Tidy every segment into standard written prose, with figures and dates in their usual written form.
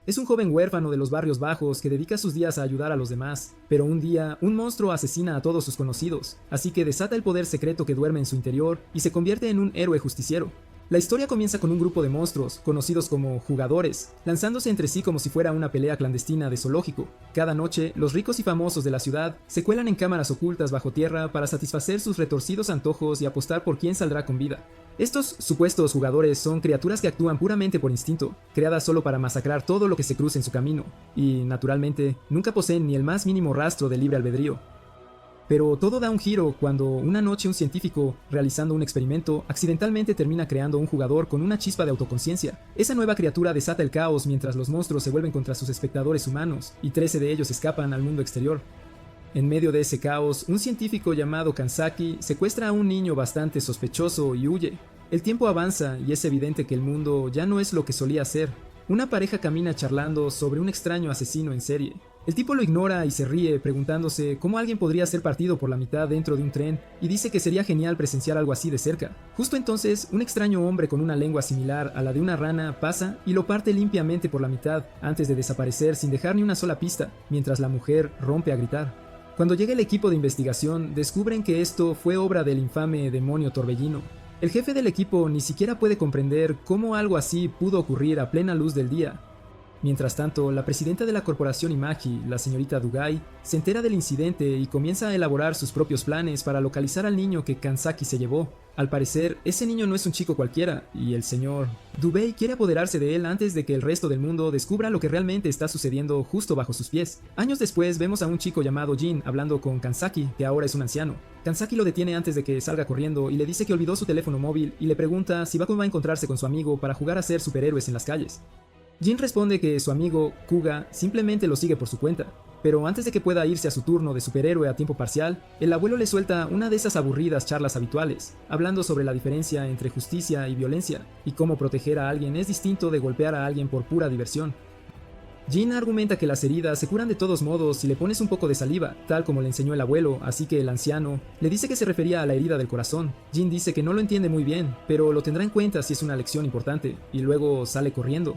Es un joven huérfano de los barrios bajos que dedica sus días a ayudar a los demás, pero un día, un monstruo asesina a todos sus conocidos, así que desata el poder secreto que duerme en su interior y se convierte en un héroe justiciero. La historia comienza con un grupo de monstruos, conocidos como jugadores, lanzándose entre sí como si fuera una pelea clandestina de zoológico. Cada noche, los ricos y famosos de la ciudad se cuelan en cámaras ocultas bajo tierra para satisfacer sus retorcidos antojos y apostar por quién saldrá con vida. Estos supuestos jugadores son criaturas que actúan puramente por instinto, creadas solo para masacrar todo lo que se cruce en su camino, y, naturalmente, nunca poseen ni el más mínimo rastro de libre albedrío. Pero todo da un giro cuando una noche un científico, realizando un experimento, accidentalmente termina creando un jugador con una chispa de autoconciencia. Esa nueva criatura desata el caos mientras los monstruos se vuelven contra sus espectadores humanos, y 13 de ellos escapan al mundo exterior. En medio de ese caos, un científico llamado Kanzaki secuestra a un niño bastante sospechoso y huye. El tiempo avanza y es evidente que el mundo ya no es lo que solía ser. Una pareja camina charlando sobre un extraño asesino en serie. El tipo lo ignora y se ríe, preguntándose cómo alguien podría ser partido por la mitad dentro de un tren, y dice que sería genial presenciar algo así de cerca. Justo entonces, un extraño hombre con una lengua similar a la de una rana pasa y lo parte limpiamente por la mitad, antes de desaparecer sin dejar ni una sola pista, mientras la mujer rompe a gritar. Cuando llega el equipo de investigación, descubren que esto fue obra del infame demonio Torbellino. El jefe del equipo ni siquiera puede comprender cómo algo así pudo ocurrir a plena luz del día. Mientras tanto, la presidenta de la corporación Imagi, la señorita Dugai, se entera del incidente y comienza a elaborar sus propios planes para localizar al niño que Kanzaki se llevó. Al parecer, ese niño no es un chico cualquiera, y el señor Dubei quiere apoderarse de él antes de que el resto del mundo descubra lo que realmente está sucediendo justo bajo sus pies. Años después, vemos a un chico llamado Jin hablando con Kanzaki, que ahora es un anciano. Kanzaki lo detiene antes de que salga corriendo y le dice que olvidó su teléfono móvil y le pregunta si va a encontrarse con su amigo para jugar a ser superhéroes en las calles. Jin responde que su amigo, Kuga, simplemente lo sigue por su cuenta, pero antes de que pueda irse a su turno de superhéroe a tiempo parcial, el abuelo le suelta una de esas aburridas charlas habituales, hablando sobre la diferencia entre justicia y violencia, y cómo proteger a alguien es distinto de golpear a alguien por pura diversión. Jin argumenta que las heridas se curan de todos modos si le pones un poco de saliva, tal como le enseñó el abuelo, así que el anciano le dice que se refería a la herida del corazón. Jin dice que no lo entiende muy bien, pero lo tendrá en cuenta si es una lección importante, y luego sale corriendo.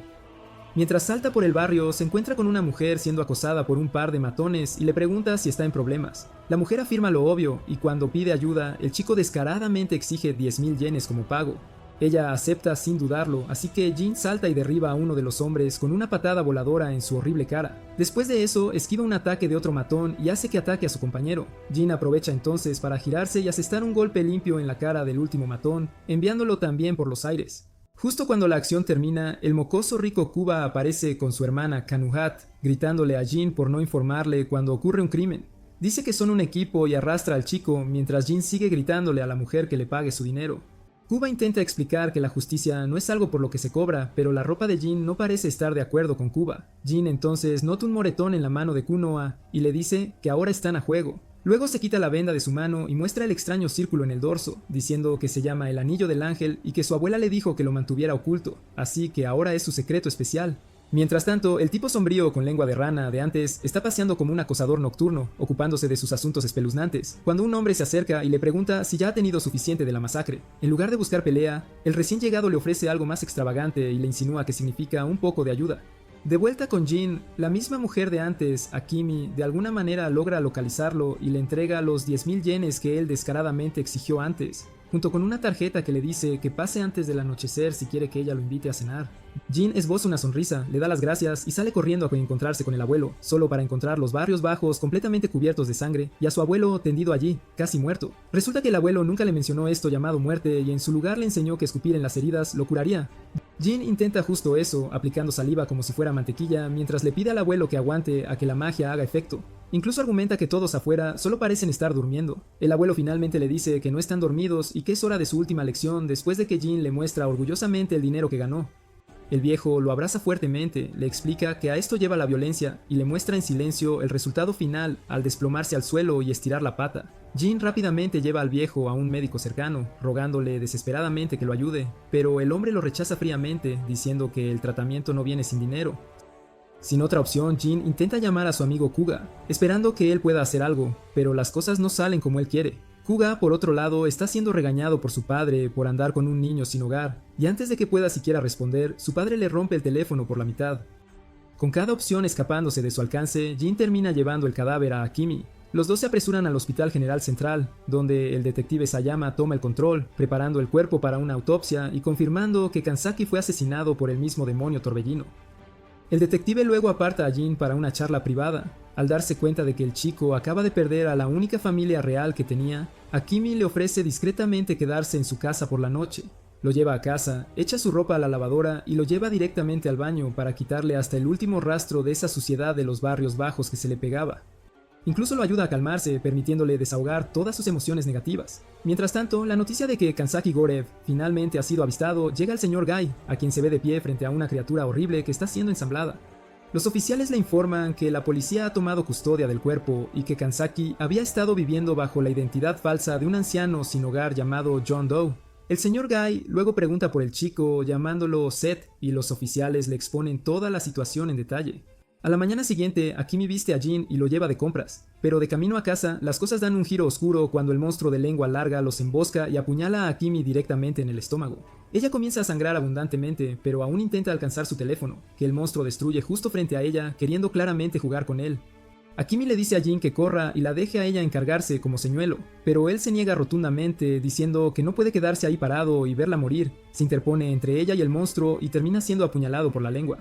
Mientras salta por el barrio, se encuentra con una mujer siendo acosada por un par de matones y le pregunta si está en problemas. La mujer afirma lo obvio, y cuando pide ayuda, el chico descaradamente exige 10.000 yenes como pago. Ella acepta sin dudarlo, así que Jin salta y derriba a uno de los hombres con una patada voladora en su horrible cara. Después de eso, esquiva un ataque de otro matón y hace que ataque a su compañero. Jin aprovecha entonces para girarse y asestar un golpe limpio en la cara del último matón, enviándolo también por los aires. Justo cuando la acción termina, el mocoso rico Kuba aparece con su hermana Kanuhat, gritándole a Jin por no informarle cuando ocurre un crimen. Dice que son un equipo y arrastra al chico, mientras Jin sigue gritándole a la mujer que le pague su dinero. Kuba intenta explicar que la justicia no es algo por lo que se cobra, pero la ropa de Jin no parece estar de acuerdo con Kuba. Jin entonces nota un moretón en la mano de Kunoa y le dice que ahora están a juego. Luego se quita la venda de su mano y muestra el extraño círculo en el dorso, diciendo que se llama el Anillo del Ángel y que su abuela le dijo que lo mantuviera oculto, así que ahora es su secreto especial. Mientras tanto, el tipo sombrío con lengua de rana de antes está paseando como un acosador nocturno, ocupándose de sus asuntos espeluznantes, cuando un hombre se acerca y le pregunta si ya ha tenido suficiente de la masacre. En lugar de buscar pelea, el recién llegado le ofrece algo más extravagante y le insinúa que significa un poco de ayuda. De vuelta con Jin, la misma mujer de antes, Akimi, de alguna manera logra localizarlo y le entrega los 10.000 yenes que él descaradamente exigió antes, junto con una tarjeta que le dice que pase antes del anochecer si quiere que ella lo invite a cenar. Jin esboza una sonrisa, le da las gracias y sale corriendo a encontrarse con el abuelo, solo para encontrar los barrios bajos completamente cubiertos de sangre y a su abuelo tendido allí, casi muerto. Resulta que el abuelo nunca le mencionó esto llamado muerte y en su lugar le enseñó que escupir en las heridas lo curaría. Jin intenta justo eso, aplicando saliva como si fuera mantequilla, mientras le pide al abuelo que aguante a que la magia haga efecto. Incluso argumenta que todos afuera solo parecen estar durmiendo. El abuelo finalmente le dice que no están dormidos y que es hora de su última lección después de que Jin le muestra orgullosamente el dinero que ganó. El viejo lo abraza fuertemente, le explica que a esto lleva la violencia y le muestra en silencio el resultado final al desplomarse al suelo y estirar la pata. Jin rápidamente lleva al viejo a un médico cercano, rogándole desesperadamente que lo ayude, pero el hombre lo rechaza fríamente, diciendo que el tratamiento no viene sin dinero. Sin otra opción, Jin intenta llamar a su amigo Kuga, esperando que él pueda hacer algo, pero las cosas no salen como él quiere. Kuga, por otro lado, está siendo regañado por su padre por andar con un niño sin hogar, y antes de que pueda siquiera responder, su padre le rompe el teléfono por la mitad. Con cada opción escapándose de su alcance, Jin termina llevando el cadáver a Akimi. Los dos se apresuran al Hospital General Central, donde el detective Sayama toma el control, preparando el cuerpo para una autopsia y confirmando que Kanzaki fue asesinado por el mismo demonio torbellino. El detective luego aparta a Jin para una charla privada. Al darse cuenta de que el chico acaba de perder a la única familia real que tenía, Akimi le ofrece discretamente quedarse en su casa por la noche. Lo lleva a casa, echa su ropa a la lavadora y lo lleva directamente al baño para quitarle hasta el último rastro de esa suciedad de los barrios bajos que se le pegaba. Incluso lo ayuda a calmarse, permitiéndole desahogar todas sus emociones negativas. Mientras tanto, la noticia de que Kanzaki Gorev finalmente ha sido avistado llega al señor Gai, a quien se ve de pie frente a una criatura horrible que está siendo ensamblada. Los oficiales le informan que la policía ha tomado custodia del cuerpo y que Kanzaki había estado viviendo bajo la identidad falsa de un anciano sin hogar llamado John Doe. El señor Gai luego pregunta por el chico llamándolo Seth y los oficiales le exponen toda la situación en detalle. A la mañana siguiente, Akimi viste a Jin y lo lleva de compras, pero de camino a casa, las cosas dan un giro oscuro cuando el monstruo de lengua larga los embosca y apuñala a Akimi directamente en el estómago. Ella comienza a sangrar abundantemente, pero aún intenta alcanzar su teléfono, que el monstruo destruye justo frente a ella, queriendo claramente jugar con él. Akimi le dice a Jin que corra y la deje a ella encargarse como señuelo, pero él se niega rotundamente, diciendo que no puede quedarse ahí parado y verla morir. Se interpone entre ella y el monstruo y termina siendo apuñalado por la lengua.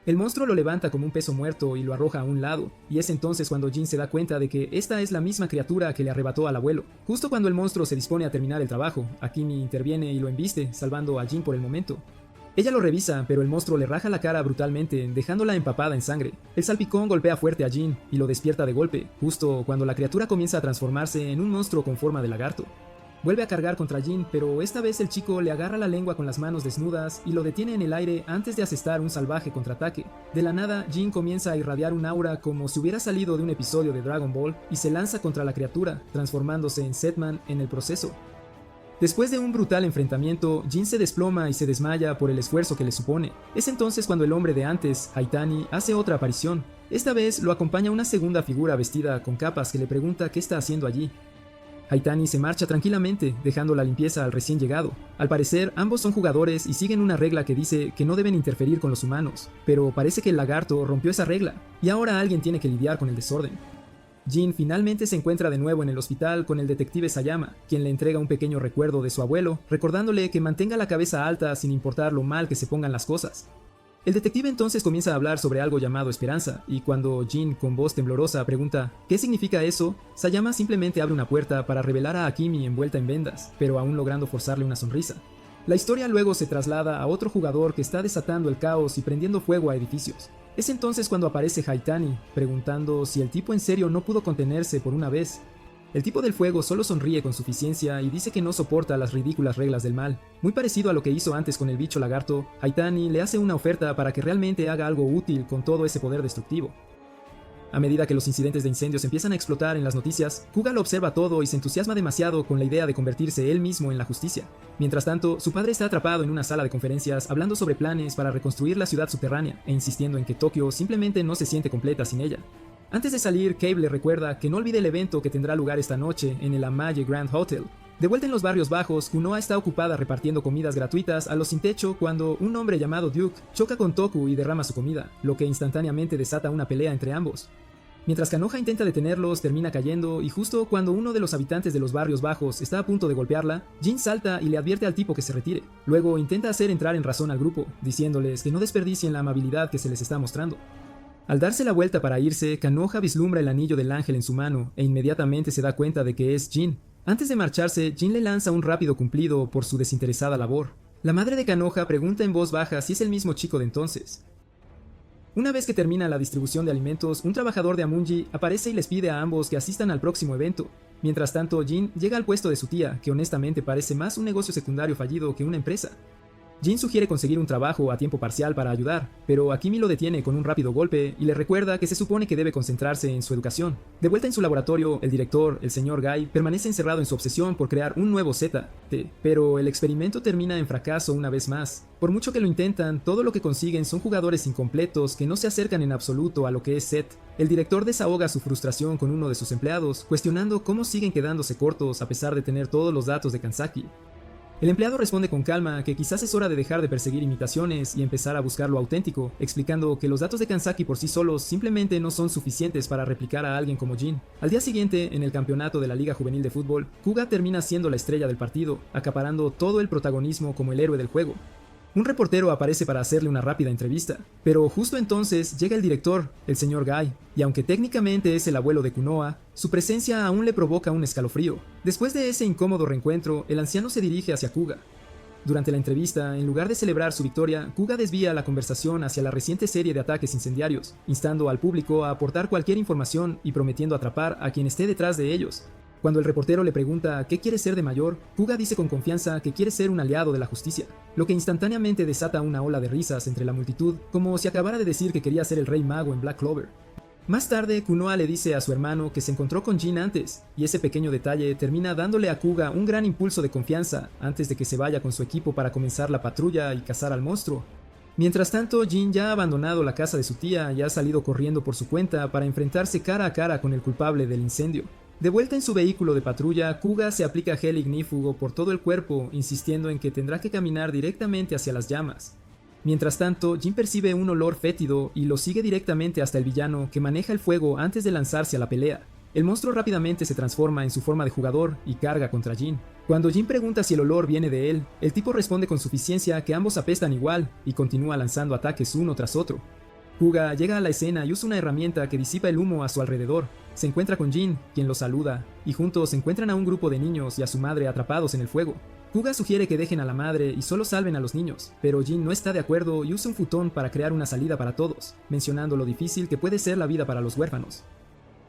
El monstruo lo levanta como un peso muerto y lo arroja a un lado, y es entonces cuando Jin se da cuenta de que esta es la misma criatura que le arrebató al abuelo. Justo cuando el monstruo se dispone a terminar el trabajo, Akimi interviene y lo embiste, salvando a Jin por el momento. Ella lo revisa, pero el monstruo le raja la cara brutalmente, dejándola empapada en sangre. El salpicón golpea fuerte a Jin y lo despierta de golpe, justo cuando la criatura comienza a transformarse en un monstruo con forma de lagarto. Vuelve a cargar contra Jin, pero esta vez el chico le agarra la lengua con las manos desnudas y lo detiene en el aire antes de asestar un salvaje contraataque. De la nada, Jin comienza a irradiar un aura como si hubiera salido de un episodio de Dragon Ball y se lanza contra la criatura, transformándose en Setman en el proceso. Después de un brutal enfrentamiento, Jin se desploma y se desmaya por el esfuerzo que le supone. Es entonces cuando el hombre de antes, Haitani, hace otra aparición. Esta vez lo acompaña una segunda figura vestida con capas que le pregunta qué está haciendo allí. Haitani se marcha tranquilamente, dejando la limpieza al recién llegado. Al parecer, ambos son jugadores y siguen una regla que dice que no deben interferir con los humanos, pero parece que el lagarto rompió esa regla, y ahora alguien tiene que lidiar con el desorden. Jin finalmente se encuentra de nuevo en el hospital con el detective Sayama, quien le entrega un pequeño recuerdo de su abuelo, recordándole que mantenga la cabeza alta sin importar lo mal que se pongan las cosas. El detective entonces comienza a hablar sobre algo llamado esperanza, y cuando Jin con voz temblorosa pregunta ¿qué significa eso?, Sayama simplemente abre una puerta para revelar a Akimi envuelta en vendas, pero aún logrando forzarle una sonrisa. La historia luego se traslada a otro jugador que está desatando el caos y prendiendo fuego a edificios. Es entonces cuando aparece Haitani, preguntando si el tipo en serio no pudo contenerse por una vez. El tipo del fuego solo sonríe con suficiencia y dice que no soporta las ridículas reglas del mal. Muy parecido a lo que hizo antes con el bicho lagarto, Haitani le hace una oferta para que realmente haga algo útil con todo ese poder destructivo. A medida que los incidentes de incendios empiezan a explotar en las noticias, Kuga lo observa todo y se entusiasma demasiado con la idea de convertirse él mismo en la justicia. Mientras tanto, su padre está atrapado en una sala de conferencias hablando sobre planes para reconstruir la ciudad subterránea e insistiendo en que Tokio simplemente no se siente completa sin ella. Antes de salir, Cable le recuerda que no olvide el evento que tendrá lugar esta noche en el Amaye Grand Hotel. De vuelta en los barrios bajos, Kunoa está ocupada repartiendo comidas gratuitas a los sin techo cuando un hombre llamado Duke choca con Toku y derrama su comida, lo que instantáneamente desata una pelea entre ambos. Mientras Kanoha intenta detenerlos, termina cayendo y justo cuando uno de los habitantes de los barrios bajos está a punto de golpearla, Jin salta y le advierte al tipo que se retire. Luego intenta hacer entrar en razón al grupo, diciéndoles que no desperdicien la amabilidad que se les está mostrando. Al darse la vuelta para irse, Kanoha vislumbra el anillo del ángel en su mano e inmediatamente se da cuenta de que es Jin. Antes de marcharse, Jin le lanza un rápido cumplido por su desinteresada labor. La madre de Kanoha pregunta en voz baja si es el mismo chico de entonces. Una vez que termina la distribución de alimentos, un trabajador de Amunji aparece y les pide a ambos que asistan al próximo evento. Mientras tanto, Jin llega al puesto de su tía, que honestamente parece más un negocio secundario fallido que una empresa. Jin sugiere conseguir un trabajo a tiempo parcial para ayudar, pero Akimi lo detiene con un rápido golpe y le recuerda que se supone que debe concentrarse en su educación. De vuelta en su laboratorio, el director, el señor Gai, permanece encerrado en su obsesión por crear un nuevo Z, pero el experimento termina en fracaso una vez más. Por mucho que lo intentan, todo lo que consiguen son jugadores incompletos que no se acercan en absoluto a lo que es Z. El director desahoga su frustración con uno de sus empleados, cuestionando cómo siguen quedándose cortos a pesar de tener todos los datos de Kanzaki. El empleado responde con calma que quizás es hora de dejar de perseguir imitaciones y empezar a buscar lo auténtico, explicando que los datos de Kanzaki por sí solos simplemente no son suficientes para replicar a alguien como Jin. Al día siguiente, en el campeonato de la Liga Juvenil de Fútbol, Kuga termina siendo la estrella del partido, acaparando todo el protagonismo como el héroe del juego. Un reportero aparece para hacerle una rápida entrevista, pero justo entonces llega el director, el señor Gai, y aunque técnicamente es el abuelo de Kunoa, su presencia aún le provoca un escalofrío. Después de ese incómodo reencuentro, el anciano se dirige hacia Kuga. Durante la entrevista, en lugar de celebrar su victoria, Kuga desvía la conversación hacia la reciente serie de ataques incendiarios, instando al público a aportar cualquier información y prometiendo atrapar a quien esté detrás de ellos. Cuando el reportero le pregunta qué quiere ser de mayor, Kuga dice con confianza que quiere ser un aliado de la justicia, lo que instantáneamente desata una ola de risas entre la multitud, como si acabara de decir que quería ser el rey mago en Black Clover. Más tarde, Kunoa le dice a su hermano que se encontró con Jin antes, y ese pequeño detalle termina dándole a Kuga un gran impulso de confianza antes de que se vaya con su equipo para comenzar la patrulla y cazar al monstruo. Mientras tanto, Jin ya ha abandonado la casa de su tía y ha salido corriendo por su cuenta para enfrentarse cara a cara con el culpable del incendio. De vuelta en su vehículo de patrulla, Kuga se aplica gel ignífugo por todo el cuerpo, insistiendo en que tendrá que caminar directamente hacia las llamas. Mientras tanto, Jin percibe un olor fétido y lo sigue directamente hasta el villano, que maneja el fuego antes de lanzarse a la pelea. El monstruo rápidamente se transforma en su forma de jugador y carga contra Jin. Cuando Jin pregunta si el olor viene de él, el tipo responde con suficiencia que ambos apestan igual y continúa lanzando ataques uno tras otro. Kuga llega a la escena y usa una herramienta que disipa el humo a su alrededor. Se encuentra con Jin, quien lo saluda, y juntos encuentran a un grupo de niños y a su madre atrapados en el fuego. Kuga sugiere que dejen a la madre y solo salven a los niños, pero Jin no está de acuerdo y usa un futón para crear una salida para todos, mencionando lo difícil que puede ser la vida para los huérfanos.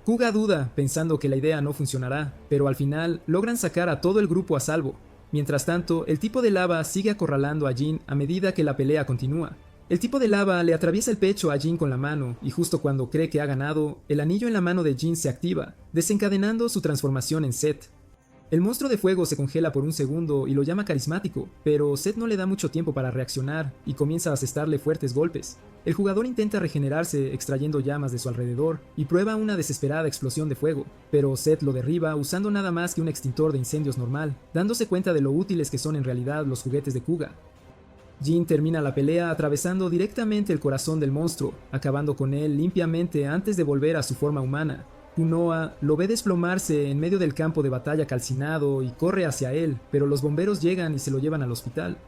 Kuga duda, pensando que la idea no funcionará, pero al final logran sacar a todo el grupo a salvo. Mientras tanto, el tipo de lava sigue acorralando a Jin a medida que la pelea continúa. El tipo de lava le atraviesa el pecho a Jin con la mano, y justo cuando cree que ha ganado, el anillo en la mano de Jin se activa, desencadenando su transformación en Set. El monstruo de fuego se congela por un segundo y lo llama carismático, pero Set no le da mucho tiempo para reaccionar y comienza a asestarle fuertes golpes. El jugador intenta regenerarse extrayendo llamas de su alrededor y prueba una desesperada explosión de fuego, pero Set lo derriba usando nada más que un extintor de incendios normal, dándose cuenta de lo útiles que son en realidad los juguetes de Kuga. Jin termina la pelea atravesando directamente el corazón del monstruo, acabando con él limpiamente antes de volver a su forma humana. Kunoa lo ve desplomarse en medio del campo de batalla calcinado y corre hacia él, pero los bomberos llegan y se lo llevan al hospital.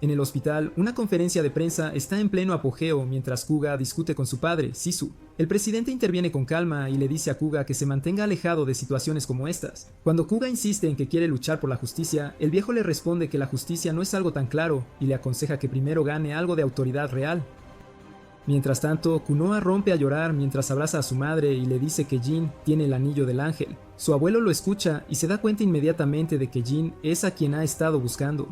En el hospital, una conferencia de prensa está en pleno apogeo mientras Kuga discute con su padre, Sisu. El presidente interviene con calma y le dice a Kuga que se mantenga alejado de situaciones como estas. Cuando Kuga insiste en que quiere luchar por la justicia, el viejo le responde que la justicia no es algo tan claro y le aconseja que primero gane algo de autoridad real. Mientras tanto, Kunoa rompe a llorar mientras abraza a su madre y le dice que Jin tiene el anillo del ángel. Su abuelo lo escucha y se da cuenta inmediatamente de que Jin es a quien ha estado buscando.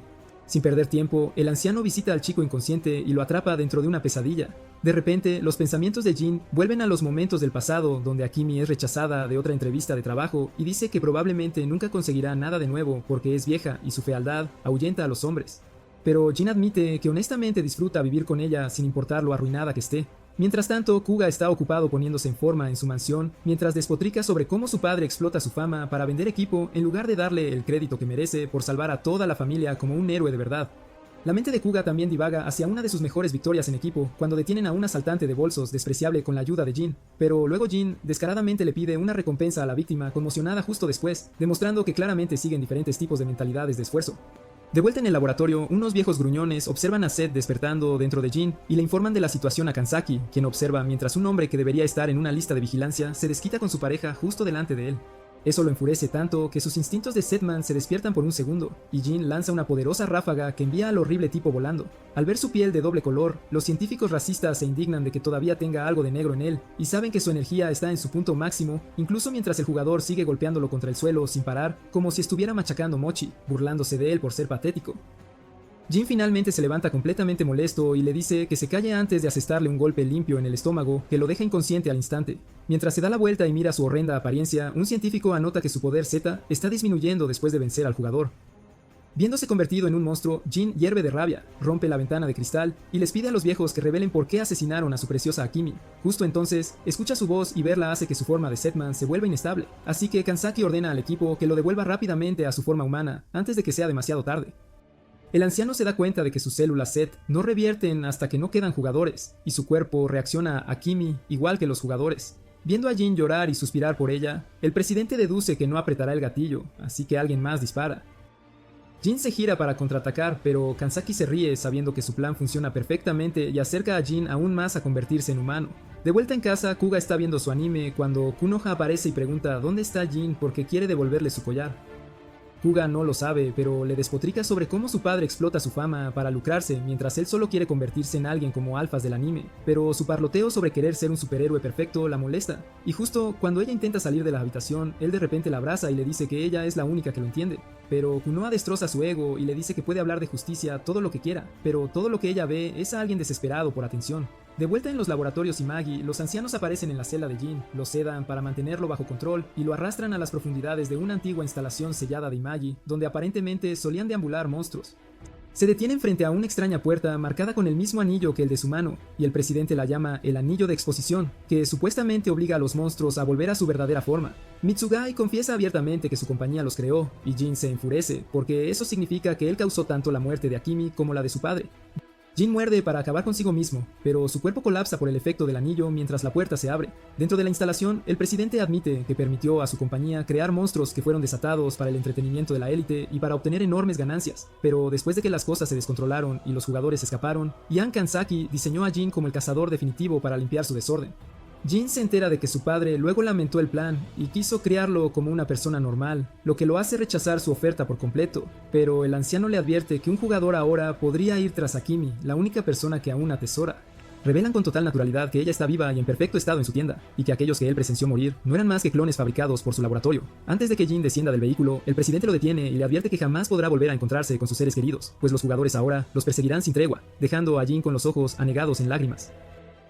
Sin perder tiempo, el anciano visita al chico inconsciente y lo atrapa dentro de una pesadilla. De repente, los pensamientos de Jin vuelven a los momentos del pasado donde Akimi es rechazada de otra entrevista de trabajo y dice que probablemente nunca conseguirá nada de nuevo porque es vieja y su fealdad ahuyenta a los hombres. Pero Jin admite que honestamente disfruta vivir con ella sin importar lo arruinada que esté. Mientras tanto, Kuga está ocupado poniéndose en forma en su mansión, mientras despotrica sobre cómo su padre explota su fama para vender equipo en lugar de darle el crédito que merece por salvar a toda la familia como un héroe de verdad. La mente de Kuga también divaga hacia una de sus mejores victorias en equipo, cuando detienen a un asaltante de bolsos despreciable con la ayuda de Jin, pero luego Jin descaradamente le pide una recompensa a la víctima conmocionada justo después, demostrando que claramente siguen diferentes tipos de mentalidades de esfuerzo. De vuelta en el laboratorio, unos viejos gruñones observan a Set despertando dentro de Jin y le informan de la situación a Kanzaki, quien observa mientras un hombre que debería estar en una lista de vigilancia se desquita con su pareja justo delante de él. Eso lo enfurece tanto que sus instintos de Setman se despiertan por un segundo, y Jin lanza una poderosa ráfaga que envía al horrible tipo volando. Al ver su piel de doble color, los científicos racistas se indignan de que todavía tenga algo de negro en él, y saben que su energía está en su punto máximo, incluso mientras el jugador sigue golpeándolo contra el suelo sin parar, como si estuviera machacando Mochi, burlándose de él por ser patético. Jin finalmente se levanta completamente molesto y le dice que se calle antes de asestarle un golpe limpio en el estómago que lo deja inconsciente al instante. Mientras se da la vuelta y mira su horrenda apariencia, un científico anota que su poder Z está disminuyendo después de vencer al jugador. Viéndose convertido en un monstruo, Jin hierve de rabia, rompe la ventana de cristal y les pide a los viejos que revelen por qué asesinaron a su preciosa Akimi. Justo entonces, escucha su voz y verla hace que su forma de Setman se vuelva inestable, así que Kanzaki ordena al equipo que lo devuelva rápidamente a su forma humana antes de que sea demasiado tarde. El anciano se da cuenta de que sus células Z no revierten hasta que no quedan jugadores, y su cuerpo reacciona a Kimi igual que los jugadores. Viendo a Jin llorar y suspirar por ella, el presidente deduce que no apretará el gatillo, así que alguien más dispara. Jin se gira para contraatacar, pero Kanzaki se ríe sabiendo que su plan funciona perfectamente y acerca a Jin aún más a convertirse en humano. De vuelta en casa, Kuga está viendo su anime cuando Konoha aparece y pregunta dónde está Jin porque quiere devolverle su collar. Kuga no lo sabe, pero le despotrica sobre cómo su padre explota su fama para lucrarse, mientras él solo quiere convertirse en alguien como alfas del anime. Pero su parloteo sobre querer ser un superhéroe perfecto la molesta, y justo cuando ella intenta salir de la habitación, él de repente la abraza y le dice que ella es la única que lo entiende. Pero Konoha destroza su ego y le dice que puede hablar de justicia todo lo que quiera, pero todo lo que ella ve es a alguien desesperado por atención. De vuelta en los laboratorios Imagi, los ancianos aparecen en la celda de Jin, lo sedan para mantenerlo bajo control y lo arrastran a las profundidades de una antigua instalación sellada de Imagi, donde aparentemente solían deambular monstruos. Se detienen frente a una extraña puerta marcada con el mismo anillo que el de su mano, y el presidente la llama el anillo de exposición, que supuestamente obliga a los monstruos a volver a su verdadera forma. Mitsugai confiesa abiertamente que su compañía los creó, y Jin se enfurece, porque eso significa que él causó tanto la muerte de Akemi como la de su padre. Jin muerde para acabar consigo mismo, pero su cuerpo colapsa por el efecto del anillo mientras la puerta se abre. Dentro de la instalación, el presidente admite que permitió a su compañía crear monstruos que fueron desatados para el entretenimiento de la élite y para obtener enormes ganancias. Pero después de que las cosas se descontrolaron y los jugadores escaparon, Ian Kanzaki diseñó a Jin como el cazador definitivo para limpiar su desorden. Jin se entera de que su padre luego lamentó el plan y quiso criarlo como una persona normal, lo que lo hace rechazar su oferta por completo, pero el anciano le advierte que un jugador ahora podría ir tras Akemi, la única persona que aún atesora. Revelan con total naturalidad que ella está viva y en perfecto estado en su tienda, y que aquellos que él presenció morir no eran más que clones fabricados por su laboratorio. Antes de que Jin descienda del vehículo, el presidente lo detiene y le advierte que jamás podrá volver a encontrarse con sus seres queridos, pues los jugadores ahora los perseguirán sin tregua, dejando a Jin con los ojos anegados en lágrimas.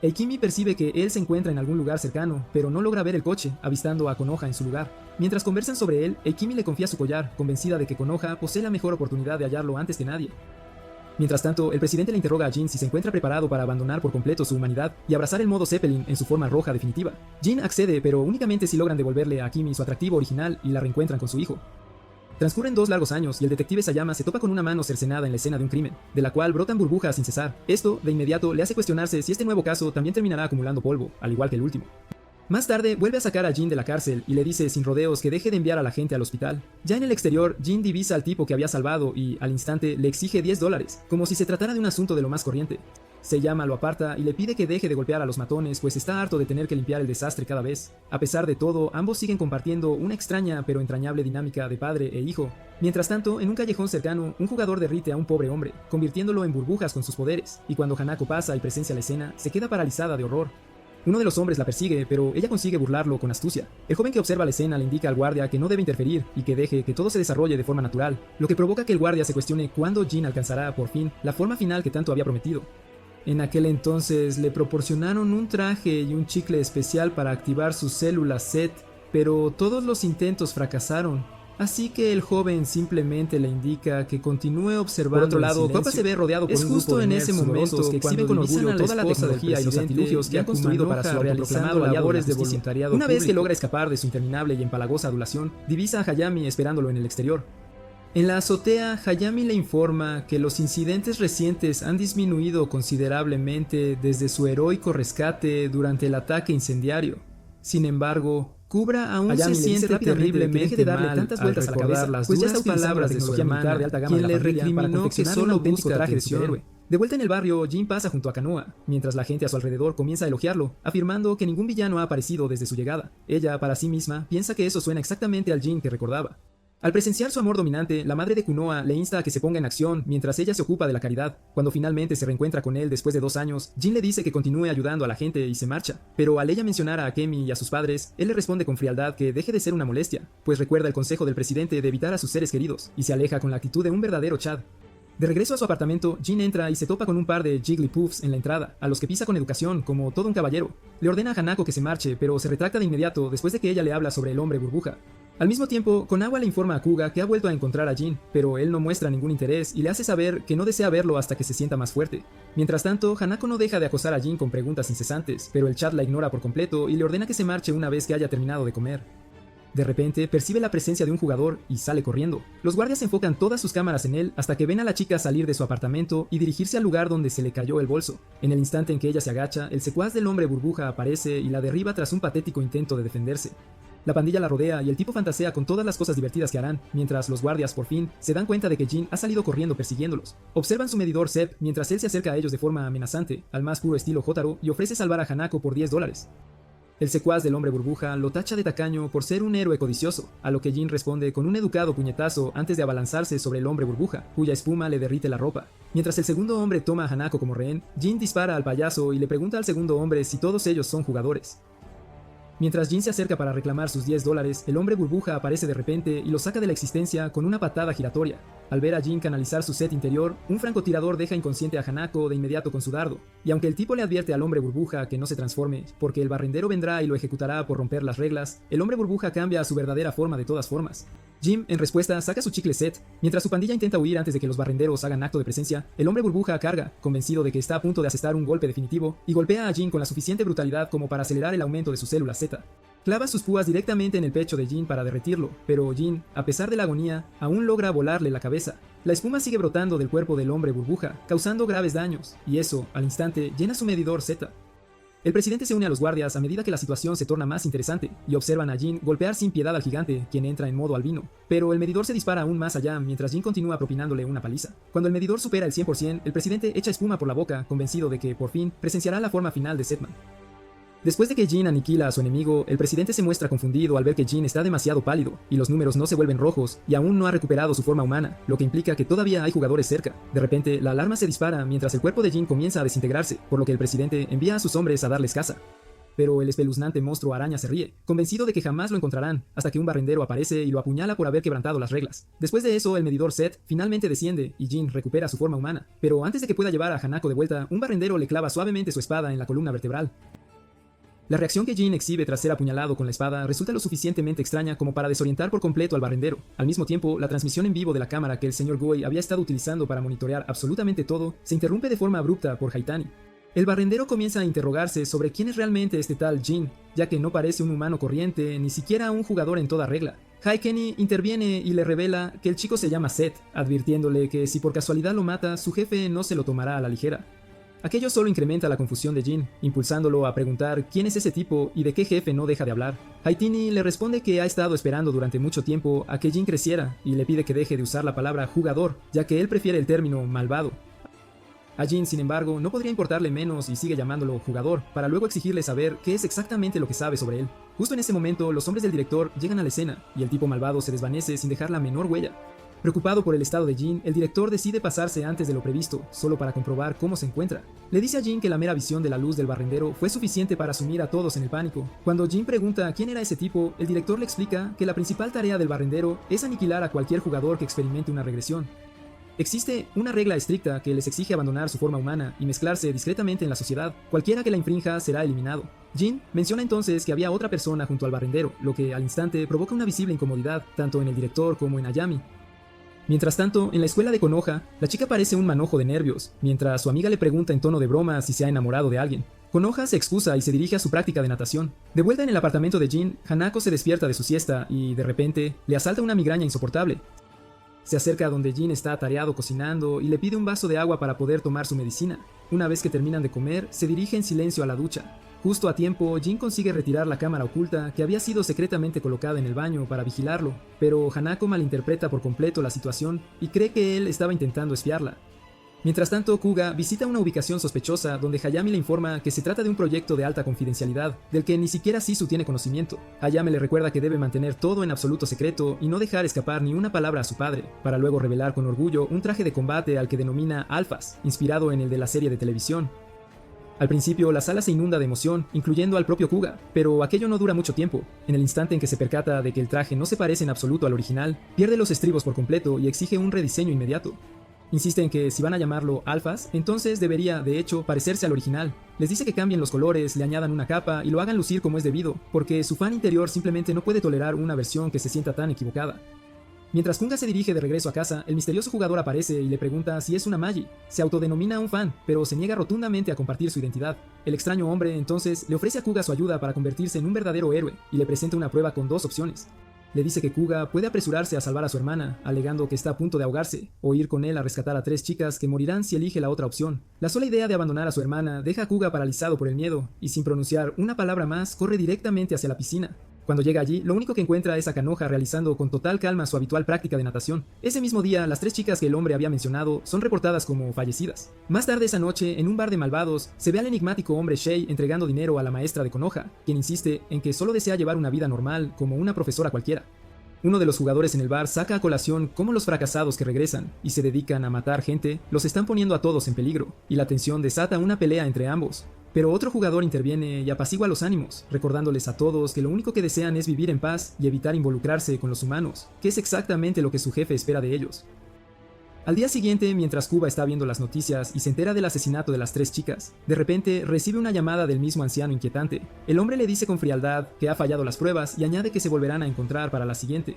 Eikimi percibe que él se encuentra en algún lugar cercano, pero no logra ver el coche, avistando a Konoha en su lugar. Mientras conversan sobre él, Eikimi le confía su collar, convencida de que Konoha posee la mejor oportunidad de hallarlo antes que nadie. Mientras tanto, el presidente le interroga a Jin si se encuentra preparado para abandonar por completo su humanidad y abrazar el modo Zeppelin en su forma roja definitiva. Jin accede, pero únicamente si logran devolverle a Akemi su atractivo original y la reencuentran con su hijo. Transcurren 2 largos años y el detective Sayama se topa con una mano cercenada en la escena de un crimen, de la cual brotan burbujas sin cesar. Esto, de inmediato, le hace cuestionarse si este nuevo caso también terminará acumulando polvo, al igual que el último. Más tarde, vuelve a sacar a Jin de la cárcel y le dice sin rodeos que deje de enviar a la gente al hospital. Ya en el exterior, Jin divisa al tipo que había salvado y, al instante, le exige $10, como si se tratara de un asunto de lo más corriente. Sayama lo aparta y le pide que deje de golpear a los matones, pues está harto de tener que limpiar el desastre cada vez. A pesar de todo, ambos siguen compartiendo una extraña pero entrañable dinámica de padre e hijo. Mientras tanto, en un callejón cercano, un jugador derrite a un pobre hombre, convirtiéndolo en burbujas con sus poderes, y cuando Hanako pasa y presencia la escena, se queda paralizada de horror. Uno de los hombres la persigue, pero ella consigue burlarlo con astucia. El joven que observa la escena le indica al guardia que no debe interferir y que deje que todo se desarrolle de forma natural, lo que provoca que el guardia se cuestione cuándo Jin alcanzará, por fin, la forma final que tanto había prometido. En aquel entonces le proporcionaron un traje y un chicle especial para activar sus células Z, pero todos los intentos fracasaron. Así que el joven simplemente le indica que continúe observando. Por otro lado, Koppa se ve rodeado por un grupo de nerds sudorosos que exhiben con orgullo toda la tecnología y los artilugios que ha construido para su autoproclamado labores de voluntariado. Una vez que logra escapar de su interminable y empalagosa adulación, divisa a Hayami esperándolo en el exterior. En la azotea, Hayami le informa que los incidentes recientes han disminuido considerablemente desde su heroico rescate durante el ataque incendiario. Sin embargo, Kubra aún se siente terriblemente mal tantas vueltas a la cabeza, pues ya está utilizando palabras de su hermana, de alta gama quien le recriminó que solo auténtico traje de superhéroe. De vuelta en el barrio, Jin pasa junto a Kanoa, mientras la gente a su alrededor comienza a elogiarlo, afirmando que ningún villano ha aparecido desde su llegada. Ella, para sí misma, piensa que eso suena exactamente al Jin que recordaba. Al presenciar su amor dominante, la madre de Kunoa le insta a que se ponga en acción mientras ella se ocupa de la caridad. Cuando finalmente se reencuentra con él después de 2 años, Jin le dice que continúe ayudando a la gente y se marcha. Pero al ella mencionar a Akemi y a sus padres, él le responde con frialdad que deje de ser una molestia, pues recuerda el consejo del presidente de evitar a sus seres queridos, y se aleja con la actitud de un verdadero Chad. De regreso a su apartamento, Jin entra y se topa con un par de Jigglypuffs en la entrada, a los que pisa con educación, como todo un caballero. Le ordena a Hanako que se marche, pero se retracta de inmediato después de que ella le habla sobre el hombre burbuja. Al mismo tiempo, Konoha le informa a Kuga que ha vuelto a encontrar a Jin, pero él no muestra ningún interés y le hace saber que no desea verlo hasta que se sienta más fuerte. Mientras tanto, Hanako no deja de acosar a Jin con preguntas incesantes, pero el chat la ignora por completo y le ordena que se marche una vez que haya terminado de comer. De repente, percibe la presencia de un jugador y sale corriendo. Los guardias enfocan todas sus cámaras en él hasta que ven a la chica salir de su apartamento y dirigirse al lugar donde se le cayó el bolso. En el instante en que ella se agacha, el secuaz del hombre burbuja aparece y la derriba tras un patético intento de defenderse. La pandilla la rodea y el tipo fantasea con todas las cosas divertidas que harán, mientras los guardias por fin se dan cuenta de que Jin ha salido corriendo persiguiéndolos. Observan su medidor Sepp mientras él se acerca a ellos de forma amenazante, al más puro estilo Jotaro, y ofrece salvar a Hanako por $10. El secuaz del hombre burbuja lo tacha de tacaño por ser un héroe codicioso, a lo que Jin responde con un educado puñetazo antes de abalanzarse sobre el hombre burbuja, cuya espuma le derrite la ropa. Mientras el segundo hombre toma a Hanako como rehén, Jin dispara al payaso y le pregunta al segundo hombre si todos ellos son jugadores. Mientras Jin se acerca para reclamar sus $10, el hombre burbuja aparece de repente y lo saca de la existencia con una patada giratoria. Al ver a Jin canalizar su set interior, un francotirador deja inconsciente a Hanako de inmediato con su dardo, y aunque el tipo le advierte al hombre burbuja que no se transforme, porque el barrendero vendrá y lo ejecutará por romper las reglas, el hombre burbuja cambia a su verdadera forma de todas formas. Jim, en respuesta, saca su chicle set. Mientras su pandilla intenta huir antes de que los barrenderos hagan acto de presencia, el hombre burbuja carga, convencido de que está a punto de asestar un golpe definitivo, y golpea a Jin con la suficiente brutalidad como para acelerar el aumento de sus células Z. Clava sus púas directamente en el pecho de Jin para derretirlo, pero Jin, a pesar de la agonía, aún logra volarle la cabeza. La espuma sigue brotando del cuerpo del hombre burbuja, causando graves daños, y eso, al instante, llena su medidor Z. El presidente se une a los guardias a medida que la situación se torna más interesante, y observan a Jin golpear sin piedad al gigante, quien entra en modo albino. Pero el medidor se dispara aún más allá mientras Jin continúa propinándole una paliza. Cuando el medidor supera el 100%, el presidente echa espuma por la boca, convencido de que, por fin, presenciará la forma final de Setman. Después de que Jin aniquila a su enemigo, el presidente se muestra confundido al ver que Jin está demasiado pálido, y los números no se vuelven rojos, y aún no ha recuperado su forma humana, lo que implica que todavía hay jugadores cerca. De repente, la alarma se dispara mientras el cuerpo de Jin comienza a desintegrarse, por lo que el presidente envía a sus hombres a darles caza. Pero el espeluznante monstruo araña se ríe, convencido de que jamás lo encontrarán, hasta que un barrendero aparece y lo apuñala por haber quebrantado las reglas. Después de eso, el medidor Set finalmente desciende y Jin recupera su forma humana. Pero antes de que pueda llevar a Hanako de vuelta, un barrendero le clava suavemente su espada en la columna vertebral. La reacción que Jin exhibe tras ser apuñalado con la espada resulta lo suficientemente extraña como para desorientar por completo al barrendero. Al mismo tiempo, la transmisión en vivo de la cámara que el señor Goi había estado utilizando para monitorear absolutamente todo se interrumpe de forma abrupta por Haitani. El barrendero comienza a interrogarse sobre quién es realmente este tal Jin, ya que no parece un humano corriente, ni siquiera un jugador en toda regla. Haikeni interviene y le revela que el chico se llama Seth, advirtiéndole que si por casualidad lo mata, su jefe no se lo tomará a la ligera. Aquello solo incrementa la confusión de Jin, impulsándolo a preguntar quién es ese tipo y de qué jefe no deja de hablar. Haitini le responde que ha estado esperando durante mucho tiempo a que Jin creciera y le pide que deje de usar la palabra jugador, ya que él prefiere el término malvado. A Jin, sin embargo, no podría importarle menos y sigue llamándolo jugador, para luego exigirle saber qué es exactamente lo que sabe sobre él. Justo en ese momento, los hombres del director llegan a la escena, y el tipo malvado se desvanece sin dejar la menor huella. Preocupado por el estado de Jin, el director decide pasarse antes de lo previsto, solo para comprobar cómo se encuentra. Le dice a Jin que la mera visión de la luz del barrendero fue suficiente para sumir a todos en el pánico. Cuando Jin pregunta quién era ese tipo, el director le explica que la principal tarea del barrendero es aniquilar a cualquier jugador que experimente una regresión. Existe una regla estricta que les exige abandonar su forma humana y mezclarse discretamente en la sociedad. Cualquiera que la infrinja será eliminado. Jin menciona entonces que había otra persona junto al barrendero, lo que al instante provoca una visible incomodidad, tanto en el director como en Ayami. Mientras tanto, en la escuela de Konoha, la chica parece un manojo de nervios, mientras su amiga le pregunta en tono de broma si se ha enamorado de alguien. Konoha se excusa y se dirige a su práctica de natación. De vuelta en el apartamento de Jin, Hanako se despierta de su siesta y, de repente, le asalta una migraña insoportable. Se acerca a donde Jin está atareado cocinando y le pide un vaso de agua para poder tomar su medicina. Una vez que terminan de comer, se dirige en silencio a la ducha. Justo a tiempo, Jin consigue retirar la cámara oculta que había sido secretamente colocada en el baño para vigilarlo, pero Hanako malinterpreta por completo la situación y cree que él estaba intentando espiarla. Mientras tanto, Kuga visita una ubicación sospechosa donde Hayami le informa que se trata de un proyecto de alta confidencialidad, del que ni siquiera Sisu tiene conocimiento. Hayami le recuerda que debe mantener todo en absoluto secreto y no dejar escapar ni una palabra a su padre, para luego revelar con orgullo un traje de combate al que denomina Alphas, inspirado en el de la serie de televisión. Al principio, la sala se inunda de emoción, incluyendo al propio Kuga, pero aquello no dura mucho tiempo. En el instante en que se percata de que el traje no se parece en absoluto al original, pierde los estribos por completo y exige un rediseño inmediato. Insiste en que si van a llamarlo Alphas, entonces debería, de hecho, parecerse al original. Les dice que cambien los colores, le añadan una capa y lo hagan lucir como es debido, porque su fan interior simplemente no puede tolerar una versión que se sienta tan equivocada. Mientras Kunga se dirige de regreso a casa, el misterioso jugador aparece y le pregunta si es una Magi. Se autodenomina un fan, pero se niega rotundamente a compartir su identidad. El extraño hombre entonces le ofrece a Kuga su ayuda para convertirse en un verdadero héroe y le presenta una prueba con dos opciones. Le dice que Kuga puede apresurarse a salvar a su hermana, alegando que está a punto de ahogarse, o ir con él a rescatar a 3 chicas que morirán si elige la otra opción. La sola idea de abandonar a su hermana deja a Kuga paralizado por el miedo, y sin pronunciar una palabra más corre directamente hacia la piscina. Cuando llega allí, lo único que encuentra es a Kanoha realizando con total calma su habitual práctica de natación. Ese mismo día, las 3 chicas que el hombre había mencionado son reportadas como fallecidas. Más tarde esa noche, en un bar de malvados, se ve al enigmático hombre Shei entregando dinero a la maestra de Konoha, quien insiste en que solo desea llevar una vida normal como una profesora cualquiera. Uno de los jugadores en el bar saca a colación cómo los fracasados que regresan y se dedican a matar gente los están poniendo a todos en peligro, y la tensión desata una pelea entre ambos. Pero otro jugador interviene y apacigua los ánimos, recordándoles a todos que lo único que desean es vivir en paz y evitar involucrarse con los humanos, que es exactamente lo que su jefe espera de ellos. Al día siguiente, mientras Kuba está viendo las noticias y se entera del asesinato de las 3 chicas, de repente recibe una llamada del mismo anciano inquietante. El hombre le dice con frialdad que ha fallado las pruebas y añade que se volverán a encontrar para la siguiente.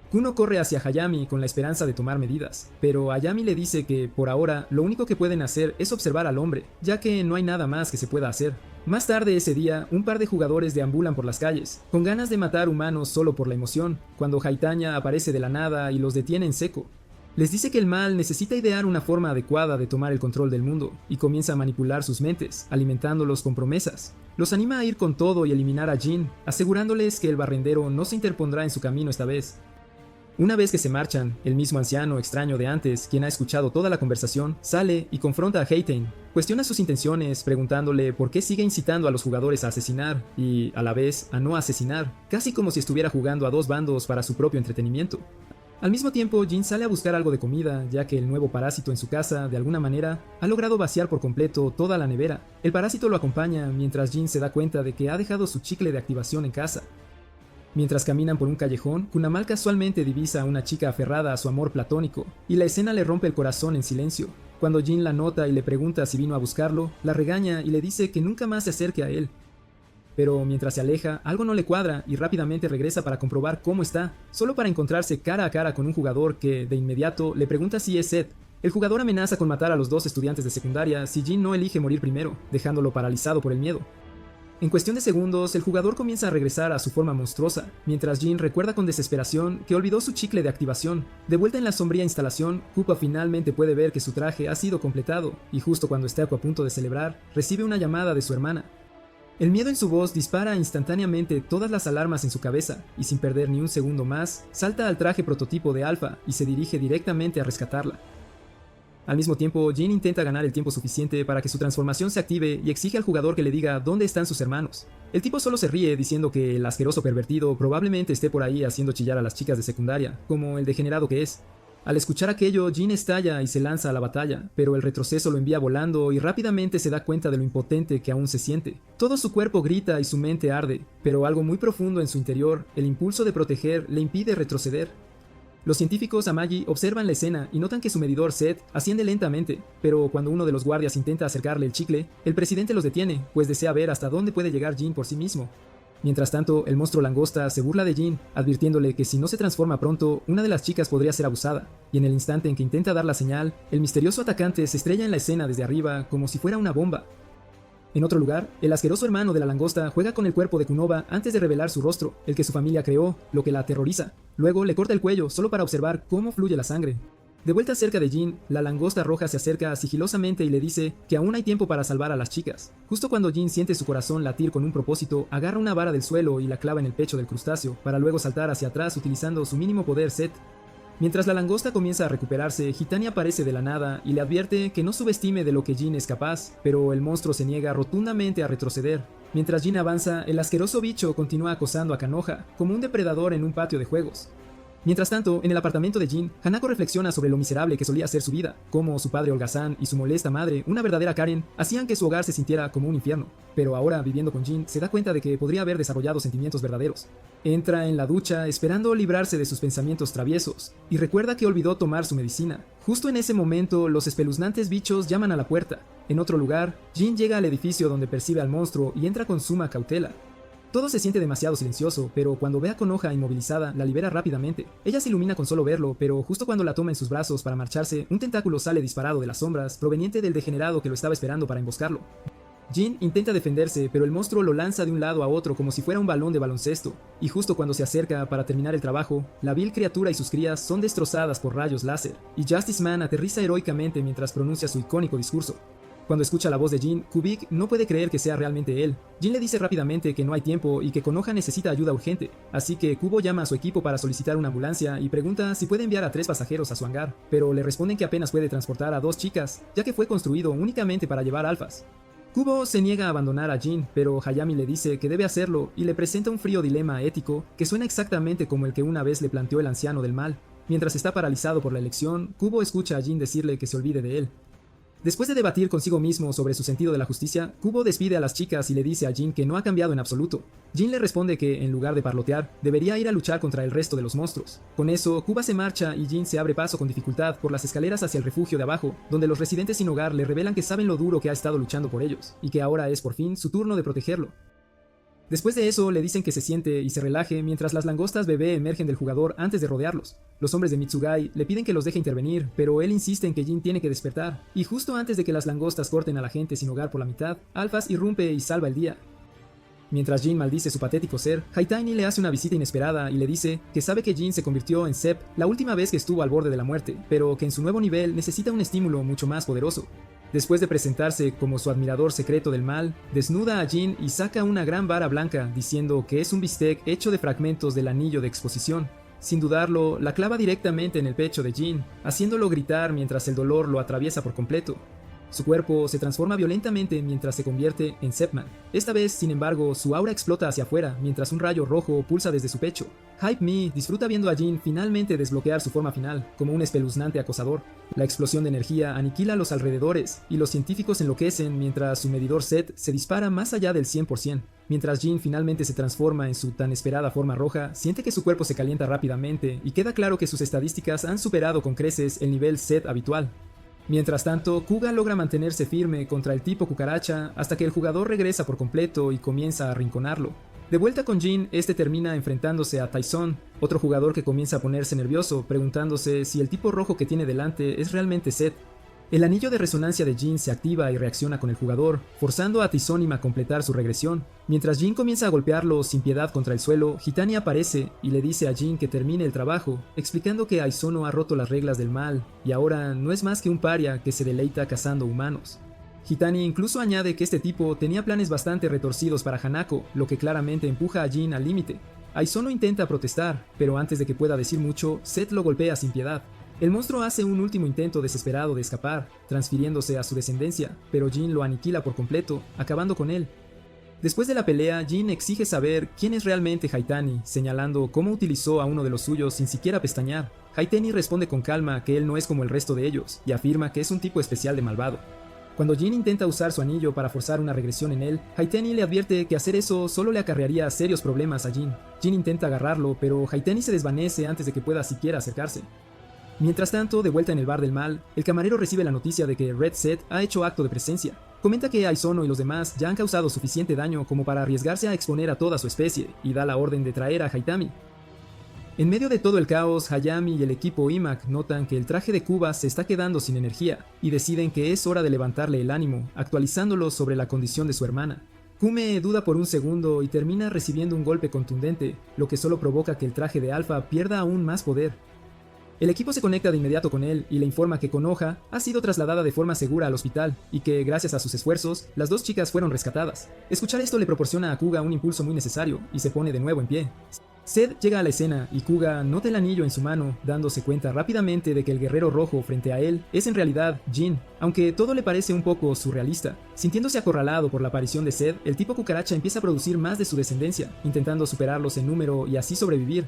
Kuno corre hacia Hayami con la esperanza de tomar medidas, pero Hayami le dice que, por ahora, lo único que pueden hacer es observar al hombre, ya que no hay nada más que se pueda hacer. Más tarde ese día, un par de jugadores deambulan por las calles, con ganas de matar humanos solo por la emoción, cuando Haitanya aparece de la nada y los detiene en seco. Les dice que el mal necesita idear una forma adecuada de tomar el control del mundo, y comienza a manipular sus mentes, alimentándolos con promesas. Los anima a ir con todo y eliminar a Jin, asegurándoles que el barrendero no se interpondrá en su camino esta vez. Una vez que se marchan, el mismo anciano extraño de antes, quien ha escuchado toda la conversación, sale y confronta a Haiten. Cuestiona sus intenciones, preguntándole por qué sigue incitando a los jugadores a asesinar y, a la vez, a no asesinar, casi como si estuviera jugando a 2 bandos para su propio entretenimiento. Al mismo tiempo, Jin sale a buscar algo de comida, ya que el nuevo parásito en su casa, de alguna manera, ha logrado vaciar por completo toda la nevera. El parásito lo acompaña mientras Jin se da cuenta de que ha dejado su chicle de activación en casa. Mientras caminan por un callejón, Kunamal casualmente divisa a una chica aferrada a su amor platónico, y la escena le rompe el corazón en silencio. Cuando Jin la nota y le pregunta si vino a buscarlo, la regaña y le dice que nunca más se acerque a él. Pero mientras se aleja, algo no le cuadra y rápidamente regresa para comprobar cómo está, solo para encontrarse cara a cara con un jugador que, de inmediato, le pregunta si es Seth. El jugador amenaza con matar a los 2 estudiantes de secundaria si Jin no elige morir primero, dejándolo paralizado por el miedo. En cuestión de segundos, el jugador comienza a regresar a su forma monstruosa, mientras Jin recuerda con desesperación que olvidó su chicle de activación. De vuelta en la sombría instalación, Koopa finalmente puede ver que su traje ha sido completado, y justo cuando está a punto de celebrar, recibe una llamada de su hermana. El miedo en su voz dispara instantáneamente todas las alarmas en su cabeza, y sin perder ni un segundo más, salta al traje prototipo de Alpha y se dirige directamente a rescatarla. Al mismo tiempo, Jin intenta ganar el tiempo suficiente para que su transformación se active y exige al jugador que le diga dónde están sus hermanos. El tipo solo se ríe diciendo que el asqueroso pervertido probablemente esté por ahí haciendo chillar a las chicas de secundaria, como el degenerado que es. Al escuchar aquello, Jin estalla y se lanza a la batalla, pero el retroceso lo envía volando y rápidamente se da cuenta de lo impotente que aún se siente. Todo su cuerpo grita y su mente arde, pero algo muy profundo en su interior, el impulso de proteger, le impide retroceder. Los científicos Amagi observan la escena y notan que su medidor Seth asciende lentamente, pero cuando uno de los guardias intenta acercarle el chicle, el presidente los detiene, pues desea ver hasta dónde puede llegar Jin por sí mismo. Mientras tanto, el monstruo langosta se burla de Jin, advirtiéndole que si no se transforma pronto, una de las chicas podría ser abusada, y en el instante en que intenta dar la señal, el misterioso atacante se estrella en la escena desde arriba como si fuera una bomba. En otro lugar, el asqueroso hermano de la langosta juega con el cuerpo de Kunova antes de revelar su rostro, el que su familia creó, lo que la aterroriza. Luego le corta el cuello solo para observar cómo fluye la sangre. De vuelta cerca de Jin, la langosta roja se acerca sigilosamente y le dice que aún hay tiempo para salvar a las chicas. Justo cuando Jin siente su corazón latir con un propósito, agarra una vara del suelo y la clava en el pecho del crustáceo, para luego saltar hacia atrás utilizando su mínimo poder Set. Mientras la langosta comienza a recuperarse, Hitani aparece de la nada y le advierte que no subestime de lo que Jin es capaz, pero el monstruo se niega rotundamente a retroceder. Mientras Jin avanza, el asqueroso bicho continúa acosando a Kanoha, como un depredador en un patio de juegos. Mientras tanto, en el apartamento de Jin, Hanako reflexiona sobre lo miserable que solía ser su vida, cómo su padre holgazán y su molesta madre, una verdadera Karen, hacían que su hogar se sintiera como un infierno. Pero ahora, viviendo con Jin, se da cuenta de que podría haber desarrollado sentimientos verdaderos. Entra en la ducha esperando librarse de sus pensamientos traviesos, y recuerda que olvidó tomar su medicina. Justo en ese momento, los espeluznantes bichos llaman a la puerta. En otro lugar, Jin llega al edificio donde percibe al monstruo y entra con suma cautela. Todo se siente demasiado silencioso, pero cuando ve a Konoha inmovilizada, la libera rápidamente. Ella se ilumina con solo verlo, pero justo cuando la toma en sus brazos para marcharse, un tentáculo sale disparado de las sombras, proveniente del degenerado que lo estaba esperando para emboscarlo. Jin intenta defenderse, pero el monstruo lo lanza de un lado a otro como si fuera un balón de baloncesto, y justo cuando se acerca para terminar el trabajo, la vil criatura y sus crías son destrozadas por rayos láser, y Justice Man aterriza heroicamente mientras pronuncia su icónico discurso. Cuando escucha la voz de Jin, Kubik no puede creer que sea realmente él. Jin le dice rápidamente que no hay tiempo y que Konoha necesita ayuda urgente, así que Kubo llama a su equipo para solicitar una ambulancia y pregunta si puede enviar a 3 pasajeros a su hangar, pero le responden que apenas puede transportar a 2 chicas, ya que fue construido únicamente para llevar alfas. Kubo se niega a abandonar a Jin, pero Hayami le dice que debe hacerlo y le presenta un frío dilema ético que suena exactamente como el que una vez le planteó el anciano del mal. Mientras está paralizado por la elección, Kubo escucha a Jin decirle que se olvide de él. Después de debatir consigo mismo sobre su sentido de la justicia, Kubo despide a las chicas y le dice a Jin que no ha cambiado en absoluto. Jin le responde que, en lugar de parlotear, debería ir a luchar contra el resto de los monstruos. Con eso, Kuba se marcha y Jin se abre paso con dificultad por las escaleras hacia el refugio de abajo, donde los residentes sin hogar le revelan que saben lo duro que ha estado luchando por ellos, y que ahora es por fin su turno de protegerlo. Después de eso, le dicen que se siente y se relaje mientras las langostas bebé emergen del jugador antes de rodearlos. Los hombres de Mitsugai le piden que los deje intervenir, pero él insiste en que Jin tiene que despertar, y justo antes de que las langostas corten a la gente sin hogar por la mitad, Alphas irrumpe y salva el día. Mientras Jin maldice su patético ser, Haitani le hace una visita inesperada y le dice que sabe que Jin se convirtió en Sepp la última vez que estuvo al borde de la muerte, pero que en su nuevo nivel necesita un estímulo mucho más poderoso. Después de presentarse como su admirador secreto del mal, desnuda a Jin y saca una gran vara blanca diciendo que es un bistec hecho de fragmentos del anillo de exposición. Sin dudarlo, la clava directamente en el pecho de Jin, haciéndolo gritar mientras el dolor lo atraviesa por completo. Su cuerpo se transforma violentamente mientras se convierte en Seppman. Esta vez, sin embargo, su aura explota hacia afuera mientras un rayo rojo pulsa desde su pecho. Hype Me disfruta viendo a Jin finalmente desbloquear su forma final, como un espeluznante acosador. La explosión de energía aniquila a los alrededores, y los científicos enloquecen mientras su medidor SET se dispara más allá del 100%. Mientras Jin finalmente se transforma en su tan esperada forma roja, siente que su cuerpo se calienta rápidamente, y queda claro que sus estadísticas han superado con creces el nivel SET habitual. Mientras tanto, Kuga logra mantenerse firme contra el tipo cucaracha hasta que el jugador regresa por completo y comienza a arrinconarlo. De vuelta con Jin, este termina enfrentándose a Tyson, otro jugador que comienza a ponerse nervioso, preguntándose si el tipo rojo que tiene delante es realmente Seth. El anillo de resonancia de Jin se activa y reacciona con el jugador, forzando a Tysonim a completar su regresión. Mientras Jin comienza a golpearlo sin piedad contra el suelo, Hitani aparece y le dice a Jin que termine el trabajo, explicando que Aizono ha roto las reglas del mal, y ahora no es más que un paria que se deleita cazando humanos. Hitani incluso añade que este tipo tenía planes bastante retorcidos para Hanako, lo que claramente empuja a Jin al límite. Aizono intenta protestar, pero antes de que pueda decir mucho, Seth lo golpea sin piedad. El monstruo hace un último intento desesperado de escapar, transfiriéndose a su descendencia, pero Jin lo aniquila por completo, acabando con él. Después de la pelea, Jin exige saber quién es realmente Haitani, señalando cómo utilizó a uno de los suyos sin siquiera pestañear. Haitani responde con calma que él no es como el resto de ellos, y afirma que es un tipo especial de malvado. Cuando Jin intenta usar su anillo para forzar una regresión en él, Haitani le advierte que hacer eso solo le acarrearía serios problemas a Jin. Jin intenta agarrarlo, pero Haitani se desvanece antes de que pueda siquiera acercarse. Mientras tanto, de vuelta en el bar del mal, el camarero recibe la noticia de que Red Set ha hecho acto de presencia. Comenta que Aizono y los demás ya han causado suficiente daño como para arriesgarse a exponer a toda su especie, y da la orden de traer a Haitami. En medio de todo el caos, Hayami y el equipo IMAC notan que el traje de Kuba se está quedando sin energía, y deciden que es hora de levantarle el ánimo, actualizándolo sobre la condición de su hermana. Kume duda por un segundo y termina recibiendo un golpe contundente, lo que solo provoca que el traje de Alpha pierda aún más poder. El equipo se conecta de inmediato con él y le informa que Konoha ha sido trasladada de forma segura al hospital y que, gracias a sus esfuerzos, las 2 chicas fueron rescatadas. Escuchar esto le proporciona a Kuga un impulso muy necesario y se pone de nuevo en pie. Seth llega a la escena y Kuga nota el anillo en su mano, dándose cuenta rápidamente de que el guerrero rojo frente a él es en realidad Jin, aunque todo le parece un poco surrealista. Sintiéndose acorralado por la aparición de Seth, el tipo cucaracha empieza a producir más de su descendencia, intentando superarlos en número y así sobrevivir.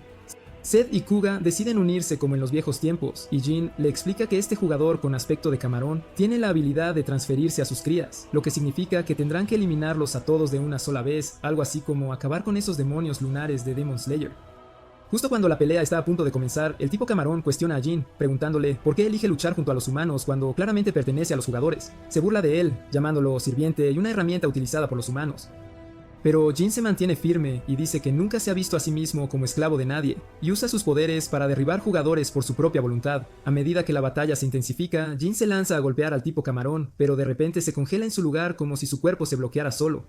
Seth y Kuga deciden unirse como en los viejos tiempos, y Jin le explica que este jugador con aspecto de camarón tiene la habilidad de transferirse a sus crías, lo que significa que tendrán que eliminarlos a todos de una sola vez, algo así como acabar con esos demonios lunares de Demon Slayer. Justo cuando la pelea está a punto de comenzar, el tipo camarón cuestiona a Jin, preguntándole por qué elige luchar junto a los humanos cuando claramente pertenece a los jugadores. Se burla de él, llamándolo sirviente y una herramienta utilizada por los humanos. Pero Jin se mantiene firme y dice que nunca se ha visto a sí mismo como esclavo de nadie, y usa sus poderes para derribar jugadores por su propia voluntad. A medida que la batalla se intensifica, Jin se lanza a golpear al tipo camarón, pero de repente se congela en su lugar como si su cuerpo se bloqueara solo.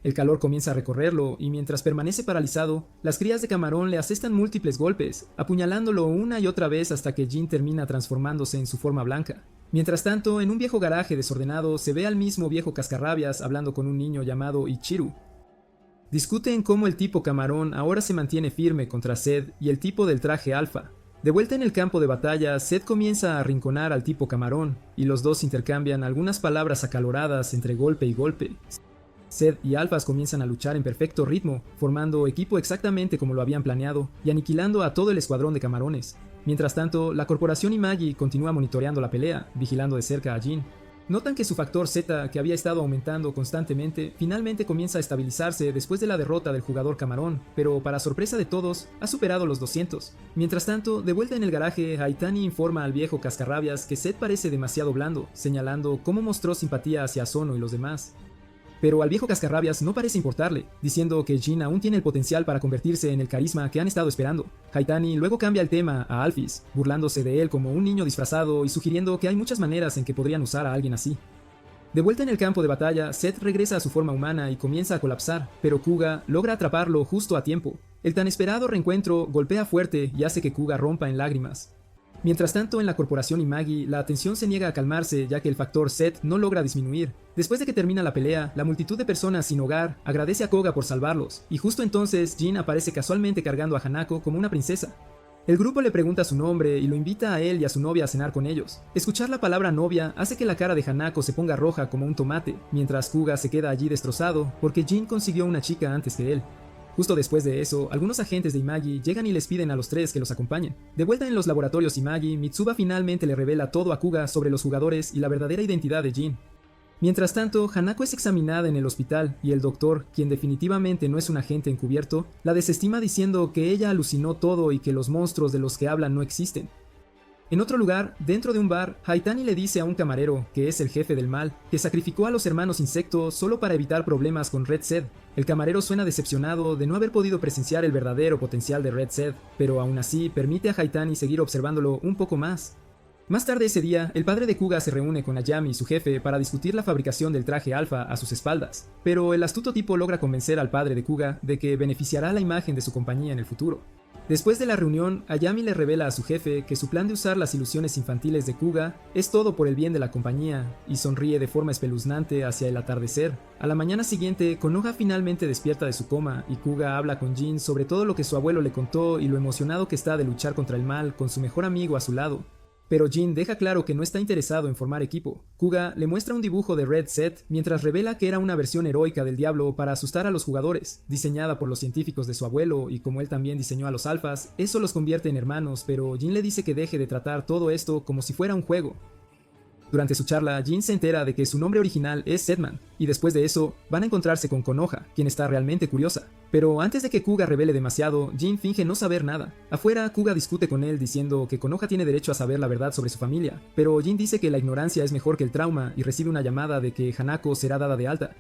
El calor comienza a recorrerlo, y mientras permanece paralizado, las crías de camarón le asestan múltiples golpes, apuñalándolo una y otra vez hasta que Jin termina transformándose en su forma blanca. Mientras tanto, en un viejo garaje desordenado se ve al mismo viejo cascarrabias hablando con un niño llamado Ichiru. Discuten cómo el tipo camarón ahora se mantiene firme contra Zed y el tipo del traje alfa. De vuelta en el campo de batalla, Zed comienza a arrinconar al tipo camarón, y los dos intercambian algunas palabras acaloradas entre golpe y golpe. Zed y Alphas comienzan a luchar en perfecto ritmo, formando equipo exactamente como lo habían planeado y aniquilando a todo el escuadrón de camarones. Mientras tanto, la corporación Imagi continúa monitoreando la pelea, vigilando de cerca a Jin. Notan que su factor Z, que había estado aumentando constantemente, finalmente comienza a estabilizarse después de la derrota del jugador camarón, pero para sorpresa de todos, ha superado los 200. Mientras tanto, de vuelta en el garaje, Haitani informa al viejo cascarrabias que Zed parece demasiado blando, señalando cómo mostró simpatía hacia Asono y los demás. Pero al viejo cascarrabias no parece importarle, diciendo que Jin aún tiene el potencial para convertirse en el carisma que han estado esperando. Haitani luego cambia el tema a Alphys, burlándose de él como un niño disfrazado y sugiriendo que hay muchas maneras en que podrían usar a alguien así. De vuelta en el campo de batalla, Zed regresa a su forma humana y comienza a colapsar, pero Kuga logra atraparlo justo a tiempo. El tan esperado reencuentro golpea fuerte y hace que Kuga rompa en lágrimas. Mientras tanto, en la corporación Imagi, la tensión se niega a calmarse ya que el factor Zed no logra disminuir. Después de que termina la pelea, la multitud de personas sin hogar agradece a Koga por salvarlos, y justo entonces Jin aparece casualmente cargando a Hanako como una princesa. El grupo le pregunta su nombre y lo invita a él y a su novia a cenar con ellos. Escuchar la palabra novia hace que la cara de Hanako se ponga roja como un tomate, mientras Kuga se queda allí destrozado porque Jin consiguió una chica antes que él. Justo después de eso, algunos agentes de Imagi llegan y les piden a los tres que los acompañen. De vuelta en los laboratorios Imagi, Mitsuba finalmente le revela todo a Kuga sobre los jugadores y la verdadera identidad de Jin. Mientras tanto, Hanako es examinada en el hospital y el doctor, quien definitivamente no es un agente encubierto, la desestima diciendo que ella alucinó todo y que los monstruos de los que hablan no existen. En otro lugar, dentro de un bar, Haitani le dice a un camarero, que es el jefe del mal, que sacrificó a los hermanos insectos solo para evitar problemas con Red Zed. El camarero suena decepcionado de no haber podido presenciar el verdadero potencial de Red Zed, pero aún así permite a Haitani seguir observándolo un poco más. Más tarde ese día, el padre de Kuga se reúne con Ayami, su jefe, para discutir la fabricación del traje alfa a sus espaldas, pero el astuto tipo logra convencer al padre de Kuga de que beneficiará la imagen de su compañía en el futuro. Después de la reunión, Ayami le revela a su jefe que su plan de usar las ilusiones infantiles de Kuga es todo por el bien de la compañía, y sonríe de forma espeluznante hacia el atardecer. A la mañana siguiente, Konoha finalmente despierta de su coma, y Kuga habla con Jin sobre todo lo que su abuelo le contó y lo emocionado que está de luchar contra el mal con su mejor amigo a su lado. Pero Jin deja claro que no está interesado en formar equipo. Kuga le muestra un dibujo de Red Zed mientras revela que era una versión heroica del diablo para asustar a los jugadores, diseñada por los científicos de su abuelo, y como él también diseñó a los alfas, eso los convierte en hermanos, pero Jin le dice que deje de tratar todo esto como si fuera un juego. Durante su charla, Jin se entera de que su nombre original es Zedman, y después de eso, van a encontrarse con Konoha, quien está realmente curiosa. Pero antes de que Kuga revele demasiado, Jin finge no saber nada. Afuera, Kuga discute con él diciendo que Konoha tiene derecho a saber la verdad sobre su familia, pero Jin dice que la ignorancia es mejor que el trauma y recibe una llamada de que Hanako será dada de alta.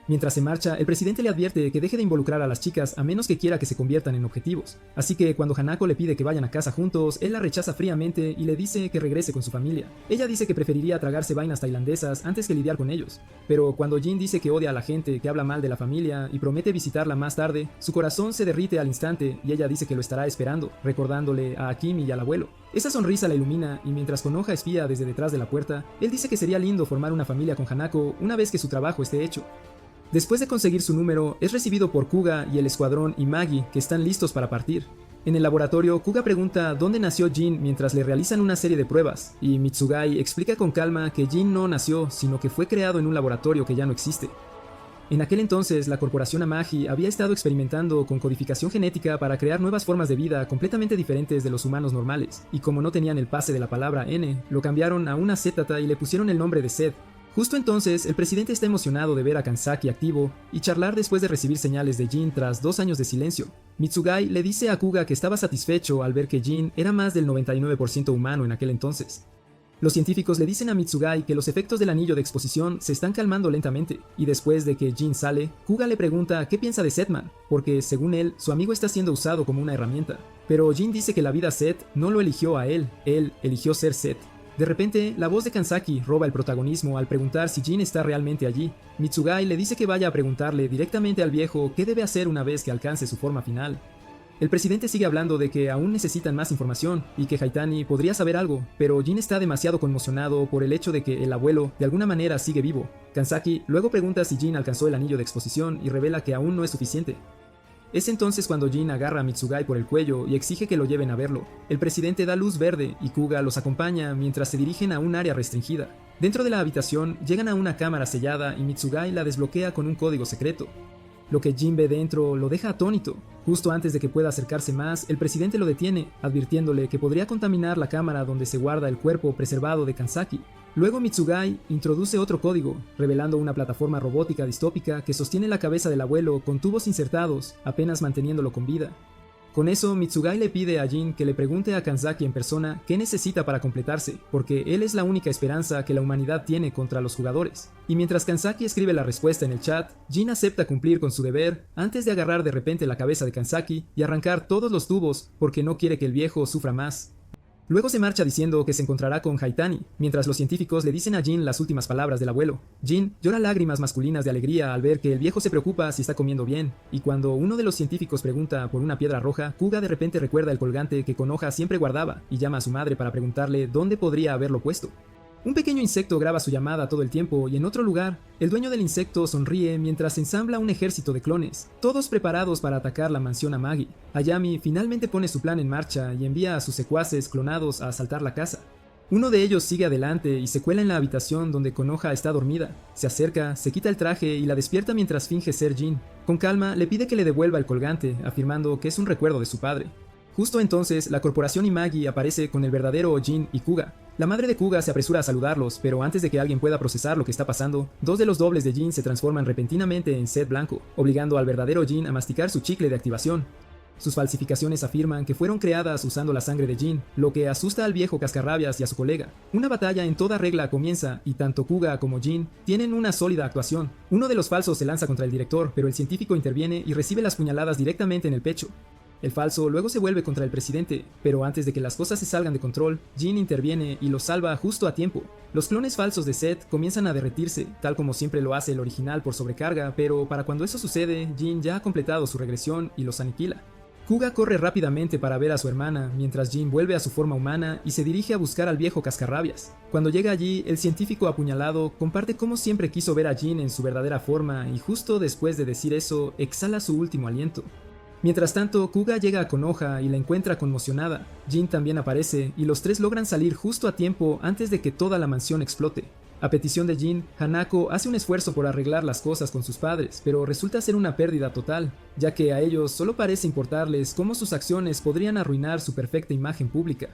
Mientras se marcha, el presidente le advierte que deje de involucrar a las chicas a menos que quiera que se conviertan en objetivos. Así que cuando Hanako le pide que vayan a casa juntos, él la rechaza fríamente y le dice que regrese con su familia. Ella dice que preferiría tragarse vainas tailandesas antes que lidiar con ellos. Pero cuando Jin dice que odia a la gente que habla mal de la familia y promete visitarla más tarde, su corazón se derrite al instante y ella dice que lo estará esperando, recordándole a Akimi y al abuelo. Esa sonrisa la ilumina y mientras Konoha espía desde detrás de la puerta, él dice que sería lindo formar una familia con Hanako una vez que su trabajo esté hecho. Después de conseguir su número, es recibido por Kuga y el escuadrón Imagi, que están listos para partir. En el laboratorio, Kuga pregunta dónde nació Jin mientras le realizan una serie de pruebas, y Mitsugai explica con calma que Jin no nació, sino que fue creado en un laboratorio que ya no existe. En aquel entonces, la corporación Amagi había estado experimentando con codificación genética para crear nuevas formas de vida completamente diferentes de los humanos normales, y como no tenían el pase de la palabra N, lo cambiaron a una Z y le pusieron el nombre de Zed. Justo entonces, el presidente está emocionado de ver a Kansaki activo y charlar después de recibir señales de Jin tras 2 años de silencio. Mitsugai le dice a Kuga que estaba satisfecho al ver que Jin era más del 99% humano en aquel entonces. Los científicos le dicen a Mitsugai que los efectos del anillo de exposición se están calmando lentamente, y después de que Jin sale, Kuga le pregunta qué piensa de Setman, porque según él, su amigo está siendo usado como una herramienta. Pero Jin dice que la vida Set no lo eligió a él eligió ser Set. De repente, la voz de Kanzaki roba el protagonismo al preguntar si Jin está realmente allí. Mitsugai le dice que vaya a preguntarle directamente al viejo qué debe hacer una vez que alcance su forma final. El presidente sigue hablando de que aún necesitan más información y que Haitani podría saber algo, pero Jin está demasiado conmocionado por el hecho de que el abuelo de alguna manera sigue vivo. Kanzaki luego pregunta si Jin alcanzó el anillo de exposición y revela que aún no es suficiente. Es entonces cuando Jin agarra a Mitsugai por el cuello y exige que lo lleven a verlo. El presidente da luz verde y Kuga los acompaña mientras se dirigen a un área restringida. Dentro de la habitación llegan a una cámara sellada y Mitsugai la desbloquea con un código secreto. Lo que Jin ve dentro lo deja atónito. Justo antes de que pueda acercarse más, el presidente lo detiene, advirtiéndole que podría contaminar la cámara donde se guarda el cuerpo preservado de Kanzaki. Luego Mitsugai introduce otro código, revelando una plataforma robótica distópica que sostiene la cabeza del abuelo con tubos insertados, apenas manteniéndolo con vida. Con eso, Mitsugai le pide a Jin que le pregunte a Kanzaki en persona qué necesita para completarse, porque él es la única esperanza que la humanidad tiene contra los jugadores. Y mientras Kanzaki escribe la respuesta en el chat, Jin acepta cumplir con su deber antes de agarrar de repente la cabeza de Kanzaki y arrancar todos los tubos porque no quiere que el viejo sufra más. Luego se marcha diciendo que se encontrará con Haitani, mientras los científicos le dicen a Jin las últimas palabras del abuelo. Jin llora lágrimas masculinas de alegría al ver que el viejo se preocupa si está comiendo bien, y cuando uno de los científicos pregunta por una piedra roja, Kuga de repente recuerda el colgante que Konoha siempre guardaba y llama a su madre para preguntarle dónde podría haberlo puesto. Un pequeño insecto graba su llamada todo el tiempo y en otro lugar, el dueño del insecto sonríe mientras ensambla un ejército de clones, todos preparados para atacar la mansión Amagi. Ayami finalmente pone su plan en marcha y envía a sus secuaces clonados a asaltar la casa. Uno de ellos sigue adelante y se cuela en la habitación donde Konoha está dormida. Se acerca, se quita el traje y la despierta mientras finge ser Jin. Con calma, le pide que le devuelva el colgante, afirmando que es un recuerdo de su padre. Justo entonces, la corporación Imagi aparece con el verdadero Jin y Kuga. La madre de Kuga se apresura a saludarlos, pero antes de que alguien pueda procesar lo que está pasando, dos de los dobles de Jin se transforman repentinamente en Set blanco, obligando al verdadero Jin a masticar su chicle de activación. Sus falsificaciones afirman que fueron creadas usando la sangre de Jin, lo que asusta al viejo cascarrabias y a su colega. Una batalla en toda regla comienza y tanto Kuga como Jin tienen una sólida actuación. Uno de los falsos se lanza contra el director, pero el científico interviene y recibe las puñaladas directamente en el pecho. El falso luego se vuelve contra el presidente, pero antes de que las cosas se salgan de control, Jin interviene y los salva justo a tiempo. Los clones falsos de Set comienzan a derretirse, tal como siempre lo hace el original por sobrecarga, pero para cuando eso sucede, Jin ya ha completado su regresión y los aniquila. Kuga corre rápidamente para ver a su hermana, mientras Jin vuelve a su forma humana y se dirige a buscar al viejo cascarrabias. Cuando llega allí, el científico apuñalado comparte cómo siempre quiso ver a Jin en su verdadera forma y justo después de decir eso, exhala su último aliento. Mientras tanto, Kuga llega a Konoha y la encuentra conmocionada. Jin también aparece y los tres logran salir justo a tiempo antes de que toda la mansión explote. A petición de Jin, Hanako hace un esfuerzo por arreglar las cosas con sus padres, pero resulta ser una pérdida total, ya que a ellos solo parece importarles cómo sus acciones podrían arruinar su perfecta imagen pública.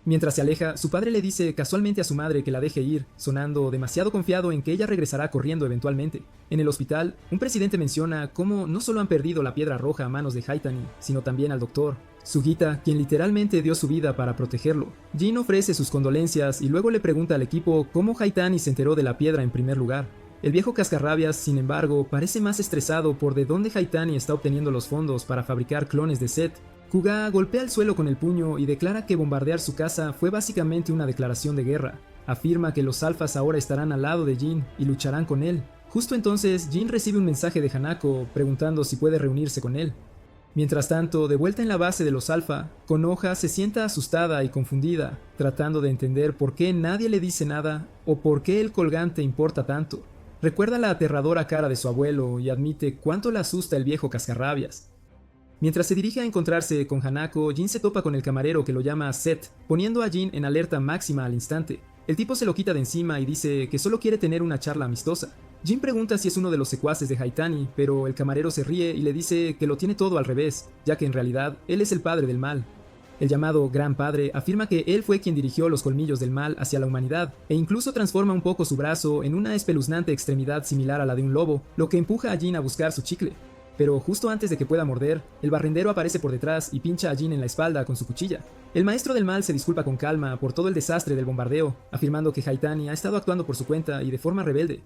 Mientras se aleja, su padre le dice casualmente a su madre que la deje ir, sonando demasiado confiado en que ella regresará corriendo eventualmente. En el hospital, un presidente menciona cómo no solo han perdido la piedra roja a manos de Haitani, sino también al doctor Sugita, quien literalmente dio su vida para protegerlo. Jin ofrece sus condolencias y luego le pregunta al equipo cómo Haitani se enteró de la piedra en primer lugar. El viejo cascarrabias, sin embargo, parece más estresado por de dónde Haitani está obteniendo los fondos para fabricar clones de Set. Kuga golpea el suelo con el puño y declara que bombardear su casa fue básicamente una declaración de guerra. Afirma que los alfas ahora estarán al lado de Jin y lucharán con él. Justo entonces, Jin recibe un mensaje de Hanako preguntando si puede reunirse con él. Mientras tanto, de vuelta en la base de los alfa, Konoha se sienta asustada y confundida, tratando de entender por qué nadie le dice nada o por qué el colgante importa tanto. Recuerda la aterradora cara de su abuelo y admite cuánto le asusta el viejo cascarrabias. Mientras se dirige a encontrarse con Hanako, Jin se topa con el camarero que lo llama Set, poniendo a Jin en alerta máxima al instante. El tipo se lo quita de encima y dice que solo quiere tener una charla amistosa. Jin pregunta si es uno de los secuaces de Haitani, pero el camarero se ríe y le dice que lo tiene todo al revés, ya que en realidad él es el padre del mal. El llamado Gran Padre afirma que él fue quien dirigió los colmillos del mal hacia la humanidad, e incluso transforma un poco su brazo en una espeluznante extremidad similar a la de un lobo, lo que empuja a Jin a buscar su chicle. pero justo antes de que pueda morder, el barrendero aparece por detrás y pincha a Jin en la espalda con su cuchilla. El maestro del mal se disculpa con calma por todo el desastre del bombardeo, afirmando que Haitani ha estado actuando por su cuenta y de forma rebelde.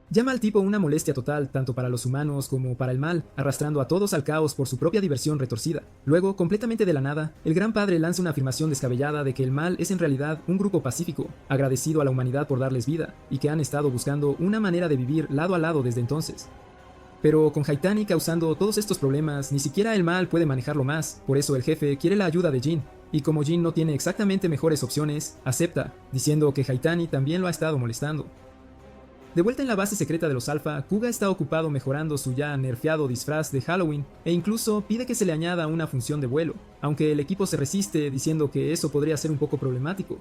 Llama al tipo una molestia total tanto para los humanos como para el mal, arrastrando a todos al caos por su propia diversión retorcida. Luego, completamente de la nada, el Gran Padre lanza una afirmación descabellada de que el mal es en realidad un grupo pacífico, agradecido a la humanidad por darles vida, y que han estado buscando una manera de vivir lado a lado desde entonces. Pero con Haitani causando todos estos problemas, ni siquiera el mal puede manejarlo más, por eso el jefe quiere la ayuda de Jin, y como Jin no tiene exactamente mejores opciones, acepta, diciendo que Haitani también lo ha estado molestando. De vuelta en la base secreta de los Alpha, Kuga está ocupado mejorando su ya nerfeado disfraz de Halloween e incluso pide que se le añada una función de vuelo, aunque el equipo se resiste diciendo que eso podría ser un poco problemático.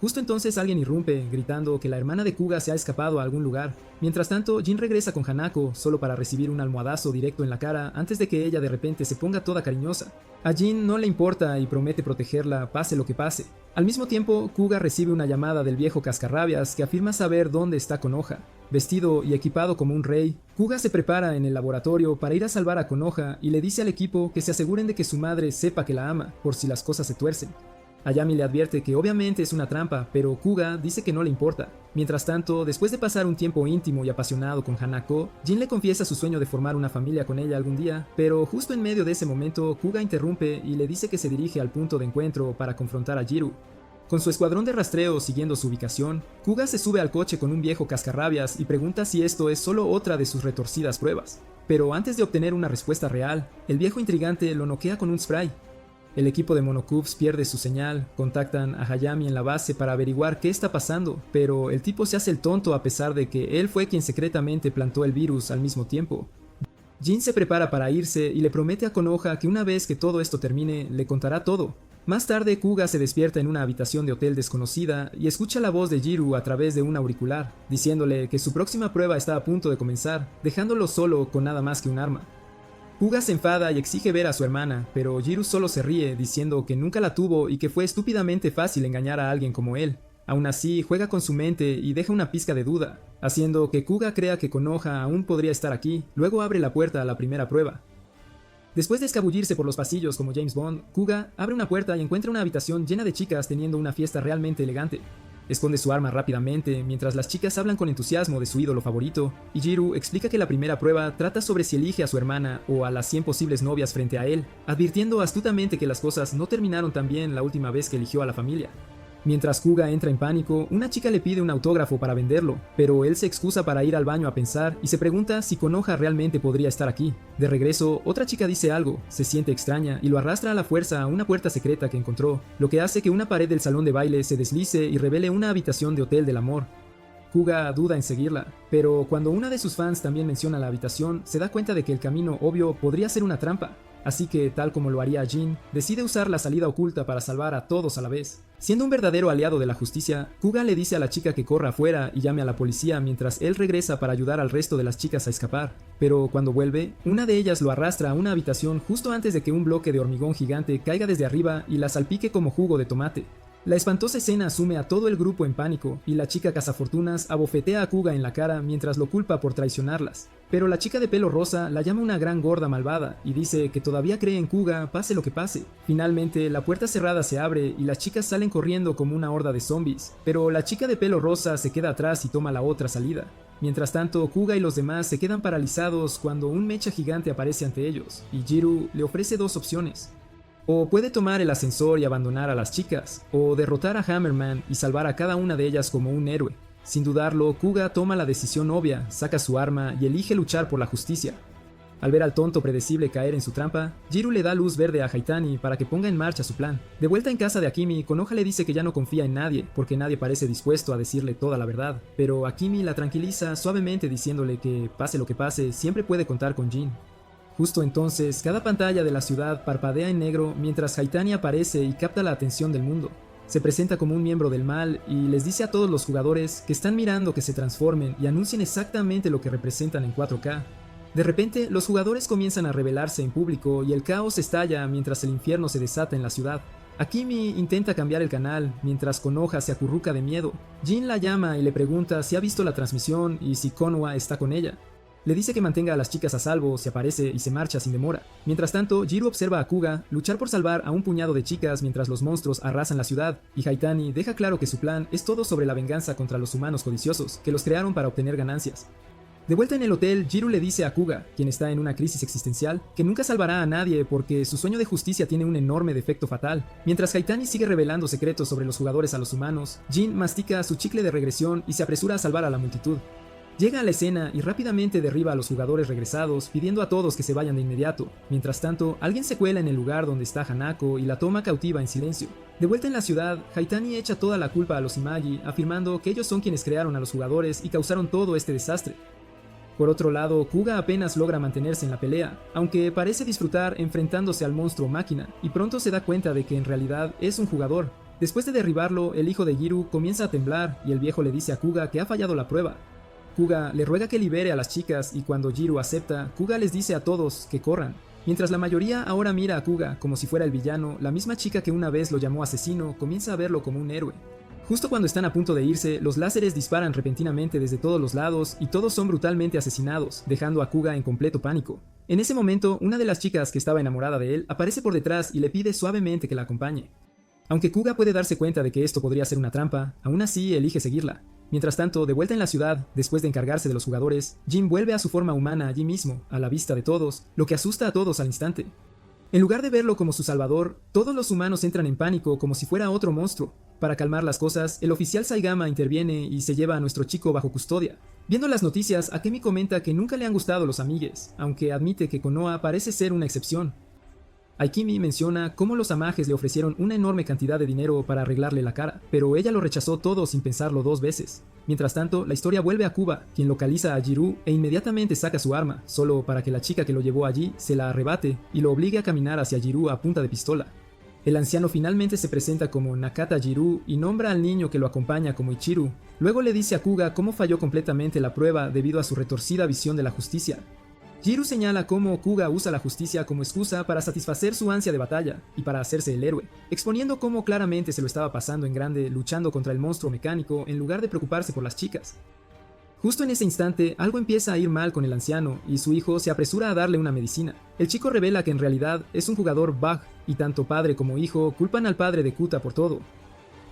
Justo entonces alguien irrumpe, gritando que la hermana de Kuga se ha escapado a algún lugar. Mientras tanto, Jin regresa con Hanako, solo para recibir un almohadazo directo en la cara antes de que ella de repente se ponga toda cariñosa. A Jin no le importa y promete protegerla pase lo que pase. Al mismo tiempo, Kuga recibe una llamada del viejo cascarrabias que afirma saber dónde está Konoha. Vestido y equipado como un rey, Kuga se prepara en el laboratorio para ir a salvar a Konoha y le dice al equipo que se aseguren de que su madre sepa que la ama, por si las cosas se tuercen. Ayami le advierte que obviamente es una trampa, pero Kuga dice que no le importa. Mientras tanto, después de pasar un tiempo íntimo y apasionado con Hanako, Jin le confiesa su sueño de formar una familia con ella algún día, pero justo en medio de ese momento, Kuga interrumpe y le dice que se dirige al punto de encuentro para confrontar a Jiru. Con su escuadrón de rastreo siguiendo su ubicación, Kuga se sube al coche con un viejo cascarrabias y pregunta si esto es solo otra de sus retorcidas pruebas. Pero antes de obtener una respuesta real, el viejo intrigante lo noquea con un spray. El equipo de Monokubs pierde su señal, contactan a Hayami en la base para averiguar qué está pasando, pero el tipo se hace el tonto a pesar de que él fue quien secretamente plantó el virus al mismo tiempo. Jin se prepara para irse y le promete a Konoha que una vez que todo esto termine, le contará todo. Más tarde, Kuga se despierta en una habitación de hotel desconocida y escucha la voz de Jiru a través de un auricular, diciéndole que su próxima prueba está a punto de comenzar, dejándolo solo con nada más que un arma. Kuga se enfada y exige ver a su hermana, pero Jiru solo se ríe diciendo que nunca la tuvo y que fue estúpidamente fácil engañar a alguien como él. Aún así, juega con su mente y deja una pizca de duda, haciendo que Kuga crea que Konoha aún podría estar aquí, luego abre la puerta a la primera prueba. Después de escabullirse por los pasillos como James Bond, Kuga abre una puerta y encuentra una habitación llena de chicas teniendo una fiesta realmente elegante. Esconde su arma rápidamente mientras las chicas hablan con entusiasmo de su ídolo favorito, y Jiru explica que la primera prueba trata sobre si elige a su hermana o a las 100 posibles novias frente a él, advirtiendo astutamente que las cosas no terminaron tan bien la última vez que eligió a la familia. Mientras Kuga entra en pánico, una chica le pide un autógrafo para venderlo, pero él se excusa para ir al baño a pensar y se pregunta si Konoha realmente podría estar aquí. De regreso, otra chica dice algo, se siente extraña y lo arrastra a la fuerza a una puerta secreta que encontró, lo que hace que una pared del salón de baile se deslice y revele una habitación de hotel del amor. Kuga duda en seguirla, pero cuando una de sus fans también menciona la habitación, se da cuenta de que el camino obvio podría ser una trampa. Así que, tal como lo haría Jin, decide usar la salida oculta para salvar a todos a la vez. Siendo un verdadero aliado de la justicia, Kuga le dice a la chica que corra afuera y llame a la policía mientras él regresa para ayudar al resto de las chicas a escapar. Pero cuando vuelve, una de ellas lo arrastra a una habitación justo antes de que un bloque de hormigón gigante caiga desde arriba y la salpique como jugo de tomate. La espantosa escena asume a todo el grupo en pánico, y la chica cazafortunas abofetea a Kuga en la cara mientras lo culpa por traicionarlas. Pero la chica de pelo rosa la llama una gran gorda malvada, y dice que todavía cree en Kuga pase lo que pase. Finalmente, la puerta cerrada se abre y las chicas salen corriendo como una horda de zombies, pero la chica de pelo rosa se queda atrás y toma la otra salida. Mientras tanto, Kuga y los demás se quedan paralizados cuando un mecha gigante aparece ante ellos, y Jiru le ofrece dos opciones. O puede tomar el ascensor y abandonar a las chicas, o derrotar a Hammerman y salvar a cada una de ellas como un héroe. Sin dudarlo, Kuga toma la decisión obvia, saca su arma y elige luchar por la justicia. Al ver al tonto predecible caer en su trampa, Jiru le da luz verde a Haitani para que ponga en marcha su plan. De vuelta en casa de Akimi, Konoha le dice que ya no confía en nadie, porque nadie parece dispuesto a decirle toda la verdad. Pero Akimi la tranquiliza suavemente diciéndole que, pase lo que pase, siempre puede contar con Jin. Justo entonces, cada pantalla de la ciudad parpadea en negro mientras Haitani aparece y capta la atención del mundo. Se presenta como un miembro del mal y les dice a todos los jugadores que están mirando que se transformen y anuncien exactamente lo que representan en 4K. De repente, los jugadores comienzan a rebelarse en público y el caos estalla mientras el infierno se desata en la ciudad. Akimi intenta cambiar el canal mientras Konoha se acurruca de miedo. Jin la llama y le pregunta si ha visto la transmisión y si Konoha está con ella. Le dice que mantenga a las chicas a salvo, se aparece y se marcha sin demora. Mientras tanto, Jiro observa a Kuga luchar por salvar a un puñado de chicas mientras los monstruos arrasan la ciudad, y Haitani deja claro que su plan es todo sobre la venganza contra los humanos codiciosos, que los crearon para obtener ganancias. De vuelta en el hotel, Jiro le dice a Kuga, quien está en una crisis existencial, que nunca salvará a nadie porque su sueño de justicia tiene un enorme defecto fatal. Mientras Haitani sigue revelando secretos sobre los jugadores a los humanos, Jin mastica su chicle de regresión y se apresura a salvar a la multitud. Llega a la escena y rápidamente derriba a los jugadores regresados, pidiendo a todos que se vayan de inmediato. Mientras tanto, alguien se cuela en el lugar donde está Hanako y la toma cautiva en silencio. De vuelta en la ciudad, Haitani echa toda la culpa a los Imagi, afirmando que ellos son quienes crearon a los jugadores y causaron todo este desastre. Por otro lado, Kuga apenas logra mantenerse en la pelea, aunque parece disfrutar enfrentándose al monstruo máquina, y pronto se da cuenta de que en realidad es un jugador. Después de derribarlo, el hijo de Jiro comienza a temblar y el viejo le dice a Kuga que ha fallado la prueba. Kuga le ruega que libere a las chicas y cuando Jiro acepta, Kuga les dice a todos que corran. Mientras la mayoría ahora mira a Kuga como si fuera el villano, la misma chica que una vez lo llamó asesino comienza a verlo como un héroe. Justo cuando están a punto de irse, los láseres disparan repentinamente desde todos los lados y todos son brutalmente asesinados, dejando a Kuga en completo pánico. En ese momento, una de las chicas que estaba enamorada de él aparece por detrás y le pide suavemente que la acompañe. Aunque Kuga puede darse cuenta de que esto podría ser una trampa, aún así elige seguirla. Mientras tanto, de vuelta en la ciudad, después de encargarse de los jugadores, Jin vuelve a su forma humana allí mismo, a la vista de todos, lo que asusta a todos al instante. En lugar de verlo como su salvador, todos los humanos entran en pánico como si fuera otro monstruo. Para calmar las cosas, el oficial Saigama interviene y se lleva a nuestro chico bajo custodia. Viendo las noticias, Akemi comenta que nunca le han gustado los amigues, aunque admite que Konoha parece ser una excepción. Aikimi menciona cómo los amajes le ofrecieron una enorme cantidad de dinero para arreglarle la cara, pero ella lo rechazó todo sin pensarlo 2 veces. Mientras tanto, la historia vuelve a Kuba, quien localiza a Jiro e inmediatamente saca su arma, solo para que la chica que lo llevó allí se la arrebate y lo obligue a caminar hacia Jiro a punta de pistola. El anciano finalmente se presenta como Nakata Jiro y nombra al niño que lo acompaña como Ichiru. Luego le dice a Kuga cómo falló completamente la prueba debido a su retorcida visión de la justicia. Jiro señala cómo Kuga usa la justicia como excusa para satisfacer su ansia de batalla y para hacerse el héroe, exponiendo cómo claramente se lo estaba pasando en grande luchando contra el monstruo mecánico en lugar de preocuparse por las chicas. Justo en ese instante, algo empieza a ir mal con el anciano y su hijo se apresura a darle una medicina. El chico revela que en realidad es un jugador bug y tanto padre como hijo culpan al padre de Kuta por todo.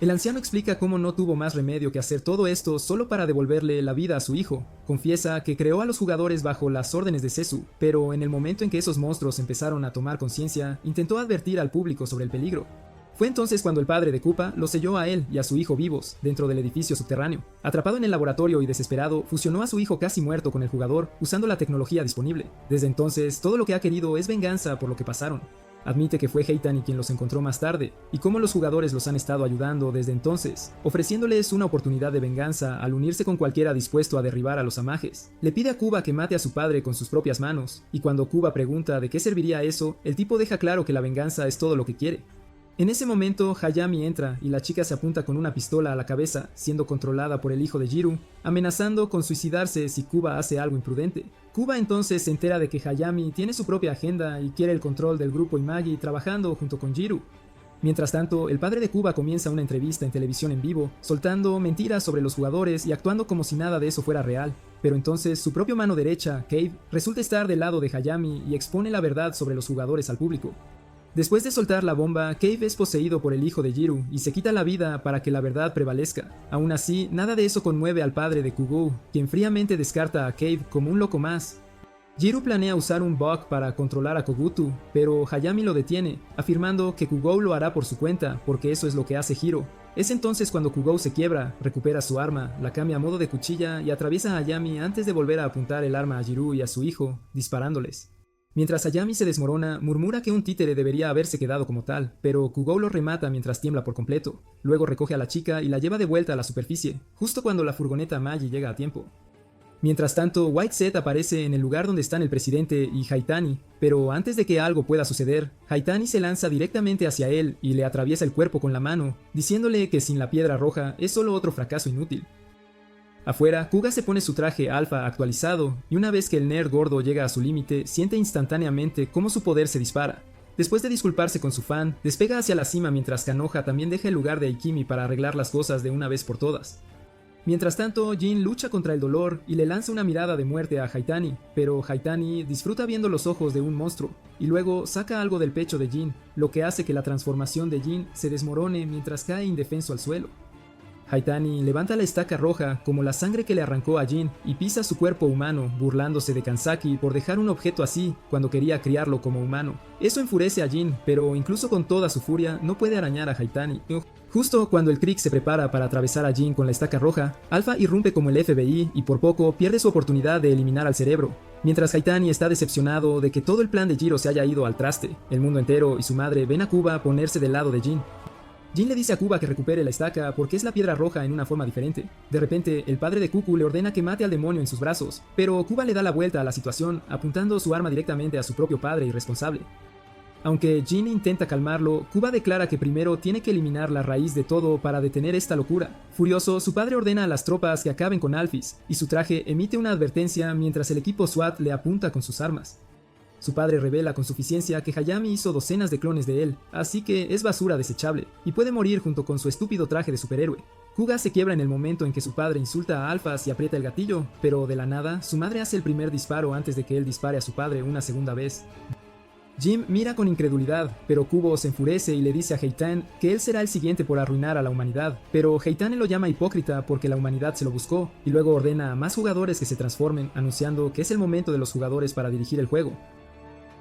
El anciano explica cómo no tuvo más remedio que hacer todo esto solo para devolverle la vida a su hijo. Confiesa que creó a los jugadores bajo las órdenes de Sesu, pero en el momento en que esos monstruos empezaron a tomar conciencia, intentó advertir al público sobre el peligro. Fue entonces cuando el padre de Koopa lo selló a él y a su hijo vivos dentro del edificio subterráneo. Atrapado en el laboratorio y desesperado, fusionó a su hijo casi muerto con el jugador usando la tecnología disponible. Desde entonces, todo lo que ha querido es venganza por lo que pasaron. Admite que fue Haitani quien los encontró más tarde, y cómo los jugadores los han estado ayudando desde entonces, ofreciéndoles una oportunidad de venganza al unirse con cualquiera dispuesto a derribar a los amajes. Le pide a Kuba que mate a su padre con sus propias manos, y cuando Kuba pregunta de qué serviría eso, el tipo deja claro que la venganza es todo lo que quiere. En ese momento, Hayami entra y la chica se apunta con una pistola a la cabeza, siendo controlada por el hijo de Jiro, amenazando con suicidarse si Kuba hace algo imprudente. Kuba entonces se entera de que Hayami tiene su propia agenda y quiere el control del grupo Imagi trabajando junto con Jiro. Mientras tanto, el padre de Kuba comienza una entrevista en televisión en vivo, soltando mentiras sobre los jugadores y actuando como si nada de eso fuera real. Pero entonces su propia mano derecha, Cave, resulta estar del lado de Hayami y expone la verdad sobre los jugadores al público. Después de soltar la bomba, Cave es poseído por el hijo de Jiro y se quita la vida para que la verdad prevalezca. Aún así, nada de eso conmueve al padre de Kugou, quien fríamente descarta a Cave como un loco más. Jiro planea usar un bug para controlar a Kogutu, pero Hayami lo detiene, afirmando que Kugou lo hará por su cuenta, porque eso es lo que hace Jiro. Es entonces cuando Kugou se quiebra, recupera su arma, la cambia a modo de cuchilla y atraviesa a Hayami antes de volver a apuntar el arma a Jiro y a su hijo, disparándoles. Mientras Hayami se desmorona, murmura que un títere debería haberse quedado como tal, pero Kugou lo remata mientras tiembla por completo. Luego recoge a la chica y la lleva de vuelta a la superficie, justo cuando la furgoneta Magi llega a tiempo. Mientras tanto, White Set aparece en el lugar donde están el presidente y Haitani, pero antes de que algo pueda suceder, Haitani se lanza directamente hacia él y le atraviesa el cuerpo con la mano, diciéndole que sin la piedra roja es solo otro fracaso inútil. Afuera, Kuga se pone su traje alfa actualizado, y una vez que el nerd gordo llega a su límite, siente instantáneamente cómo su poder se dispara. Después de disculparse con su fan, despega hacia la cima mientras Kanoha también deja el lugar de Aikimi para arreglar las cosas de una vez por todas. Mientras tanto, Jin lucha contra el dolor y le lanza una mirada de muerte a Haitani, pero Haitani disfruta viendo los ojos de un monstruo, y luego saca algo del pecho de Jin, lo que hace que la transformación de Jin se desmorone mientras cae indefenso al suelo. Haitani levanta la estaca roja como la sangre que le arrancó a Jin y pisa su cuerpo humano, burlándose de Kanzaki por dejar un objeto así cuando quería criarlo como humano. Eso enfurece a Jin, pero incluso con toda su furia no puede arañar a Haitani. Justo cuando el Krieg se prepara para atravesar a Jin con la estaca roja, Alpha irrumpe como el FBI y por poco pierde su oportunidad de eliminar al cerebro. Mientras Haitani está decepcionado de que todo el plan de Jiro se haya ido al traste, el mundo entero y su madre ven a Kuba ponerse del lado de Jin. Jin le dice a Kuba que recupere la estaca porque es la piedra roja en una forma diferente. De repente, el padre de Kuku le ordena que mate al demonio en sus brazos, pero Kuba le da la vuelta a la situación, apuntando su arma directamente a su propio padre irresponsable. Aunque Jin intenta calmarlo, Kuba declara que primero tiene que eliminar la raíz de todo para detener esta locura. Furioso, su padre ordena a las tropas que acaben con Alphys, y su traje emite una advertencia mientras el equipo SWAT le apunta con sus armas. Su padre revela con suficiencia que Hayami hizo docenas de clones de él, así que es basura desechable, y puede morir junto con su estúpido traje de superhéroe. Kuga se quiebra en el momento en que su padre insulta a Alphas y aprieta el gatillo, pero de la nada, su madre hace el primer disparo antes de que él dispare a su padre una segunda vez. Jim mira con incredulidad, pero Kubo se enfurece y le dice a Heitan que él será el siguiente por arruinar a la humanidad, pero Heitan lo llama hipócrita porque la humanidad se lo buscó, y luego ordena a más jugadores que se transformen, anunciando que es el momento de los jugadores para dirigir el juego.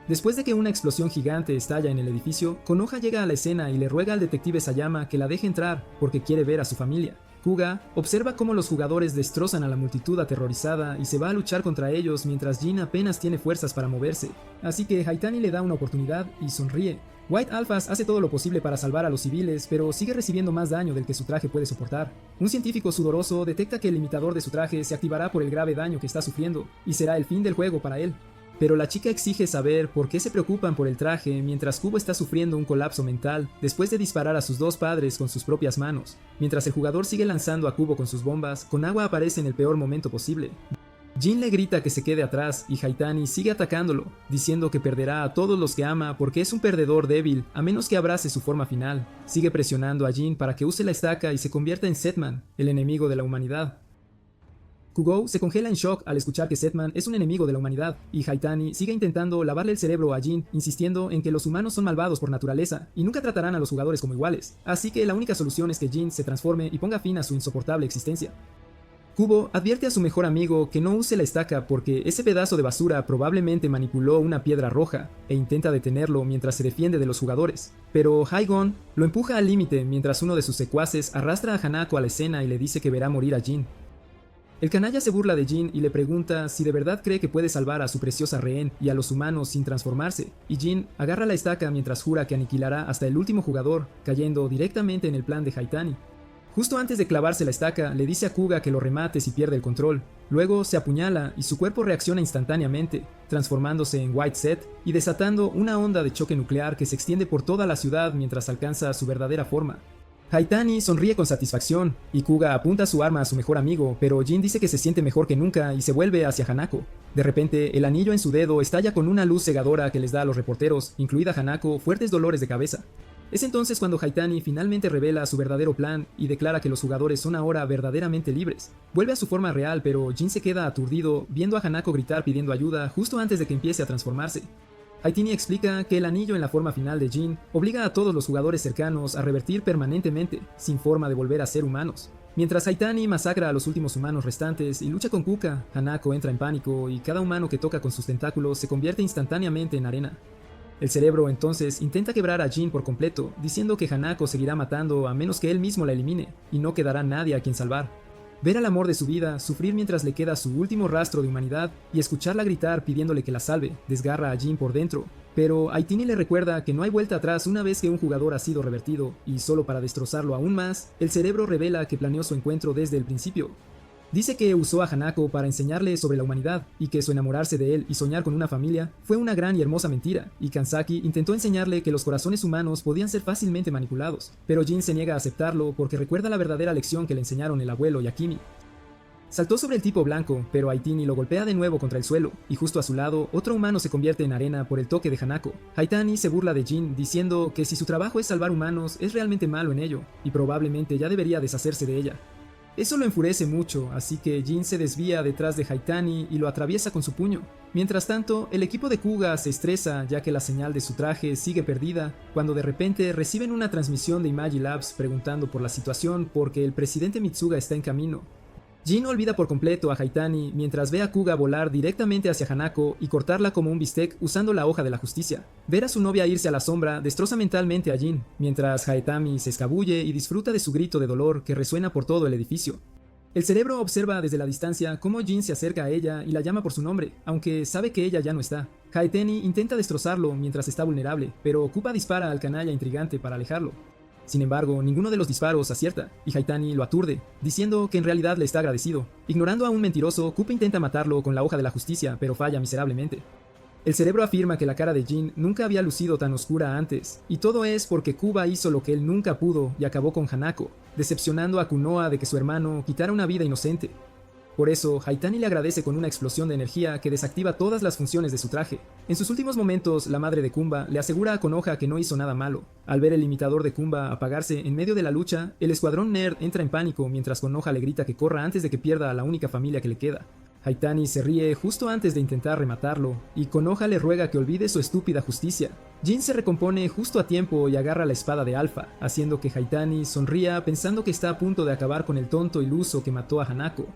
Después de que una explosión gigante estalla en el edificio, Konoha llega a la escena y le ruega al detective Sayama que la deje entrar porque quiere ver a su familia. Kuga observa cómo los jugadores destrozan a la multitud aterrorizada y se va a luchar contra ellos mientras Jin apenas tiene fuerzas para moverse, así que Haitani le da una oportunidad y sonríe. White Alphas hace todo lo posible para salvar a los civiles, pero sigue recibiendo más daño del que su traje puede soportar. Un científico sudoroso detecta que el limitador de su traje se activará por el grave daño que está sufriendo, y será el fin del juego para él. Pero la chica exige saber por qué se preocupan por el traje mientras Kubo está sufriendo un colapso mental después de disparar a sus dos padres con sus propias manos. Mientras el jugador sigue lanzando a Kubo con sus bombas, Konawa aparece en el peor momento posible. Jin le grita que se quede atrás y Haitani sigue atacándolo, diciendo que perderá a todos los que ama porque es un perdedor débil a menos que abrace su forma final. Sigue presionando a Jin para que use la estaca y se convierta en Setman, el enemigo de la humanidad. Kugo se congela en shock al escuchar que Setman es un enemigo de la humanidad, y Haitani sigue intentando lavarle el cerebro a Jin, insistiendo en que los humanos son malvados por naturaleza y nunca tratarán a los jugadores como iguales, así que la única solución es que Jin se transforme y ponga fin a su insoportable existencia. Kubo advierte a su mejor amigo que no use la estaca porque ese pedazo de basura probablemente manipuló una piedra roja, e intenta detenerlo mientras se defiende de los jugadores, pero Haigon lo empuja al límite mientras uno de sus secuaces arrastra a Hanako a la escena y le dice que verá morir a Jin. El canalla se burla de Jin y le pregunta si de verdad cree que puede salvar a su preciosa rehén y a los humanos sin transformarse, y Jin agarra la estaca mientras jura que aniquilará hasta el último jugador, cayendo directamente en el plan de Haitani. Justo antes de clavarse la estaca, le dice a Kuga que lo remate si pierde el control. Luego se apuñala y su cuerpo reacciona instantáneamente, transformándose en White Set y desatando una onda de choque nuclear que se extiende por toda la ciudad mientras alcanza su verdadera forma. Haitani sonríe con satisfacción, y Kuga apunta su arma a su mejor amigo, pero Jin dice que se siente mejor que nunca y se vuelve hacia Hanako. De repente, el anillo en su dedo estalla con una luz cegadora que les da a los reporteros, incluida Hanako, fuertes dolores de cabeza. Es entonces cuando Haitani finalmente revela su verdadero plan y declara que los jugadores son ahora verdaderamente libres. Vuelve a su forma real, pero Jin se queda aturdido viendo a Hanako gritar pidiendo ayuda justo antes de que empiece a transformarse. Haitani explica que el anillo en la forma final de Jin obliga a todos los jugadores cercanos a revertir permanentemente, sin forma de volver a ser humanos. Mientras Haitani masacra a los últimos humanos restantes y lucha con Kuka, Hanako entra en pánico y cada humano que toca con sus tentáculos se convierte instantáneamente en arena. El cerebro entonces intenta quebrar a Jin por completo, diciendo que Hanako seguirá matando a menos que él mismo la elimine, y no quedará nadie a quien salvar. Ver al amor de su vida sufrir mientras le queda su último rastro de humanidad y escucharla gritar pidiéndole que la salve, desgarra a Jin por dentro. Pero Haitani le recuerda que no hay vuelta atrás una vez que un jugador ha sido revertido, y solo para destrozarlo aún más, el cerebro revela que planeó su encuentro desde el principio. Dice que usó a Hanako para enseñarle sobre la humanidad, y que su enamorarse de él y soñar con una familia fue una gran y hermosa mentira, y Kanzaki intentó enseñarle que los corazones humanos podían ser fácilmente manipulados, pero Jin se niega a aceptarlo porque recuerda la verdadera lección que le enseñaron el abuelo y Akimi. Saltó sobre el tipo blanco, pero Haitani lo golpea de nuevo contra el suelo, y justo a su lado, otro humano se convierte en arena por el toque de Hanako. Haitani se burla de Jin, diciendo que si su trabajo es salvar humanos, es realmente malo en ello, y probablemente ya debería deshacerse de ella. Eso lo enfurece mucho, así que Jin se desvía detrás de Haitani y lo atraviesa con su puño. Mientras tanto, el equipo de Kuga se estresa ya que la señal de su traje sigue perdida, cuando de repente reciben una transmisión de Imagilabs preguntando por la situación porque el presidente Mitsuga está en camino. Jin olvida por completo a Haitani mientras ve a Kuga volar directamente hacia Hanako y cortarla como un bistec usando la hoja de la justicia. Ver a su novia irse a la sombra destroza mentalmente a Jin, mientras Haetami se escabulle y disfruta de su grito de dolor que resuena por todo el edificio. El cerebro observa desde la distancia cómo Jin se acerca a ella y la llama por su nombre, aunque sabe que ella ya no está. Haetani intenta destrozarlo mientras está vulnerable, pero Kuba dispara al canalla intrigante para alejarlo. Sin embargo, ninguno de los disparos acierta, y Haitani lo aturde, diciendo que en realidad le está agradecido. Ignorando a un mentiroso, Kuba intenta matarlo con la hoja de la justicia, pero falla miserablemente. El cerebro afirma que la cara de Jin nunca había lucido tan oscura antes, y todo es porque Kuba hizo lo que él nunca pudo y acabó con Hanako, decepcionando a Kunoa de que su hermano quitara una vida inocente. Por eso, Haitani le agradece con una explosión de energía que desactiva todas las funciones de su traje. En sus últimos momentos, la madre de Kumba le asegura a Konoha que no hizo nada malo. Al ver el limitador de Kumba apagarse en medio de la lucha, el escuadrón nerd entra en pánico mientras Konoha le grita que corra antes de que pierda a la única familia que le queda. Haitani se ríe justo antes de intentar rematarlo, y Konoha le ruega que olvide su estúpida justicia. Jin se recompone justo a tiempo y agarra la espada de Alpha, haciendo que Haitani sonría pensando que está a punto de acabar con el tonto iluso que mató a Hanako.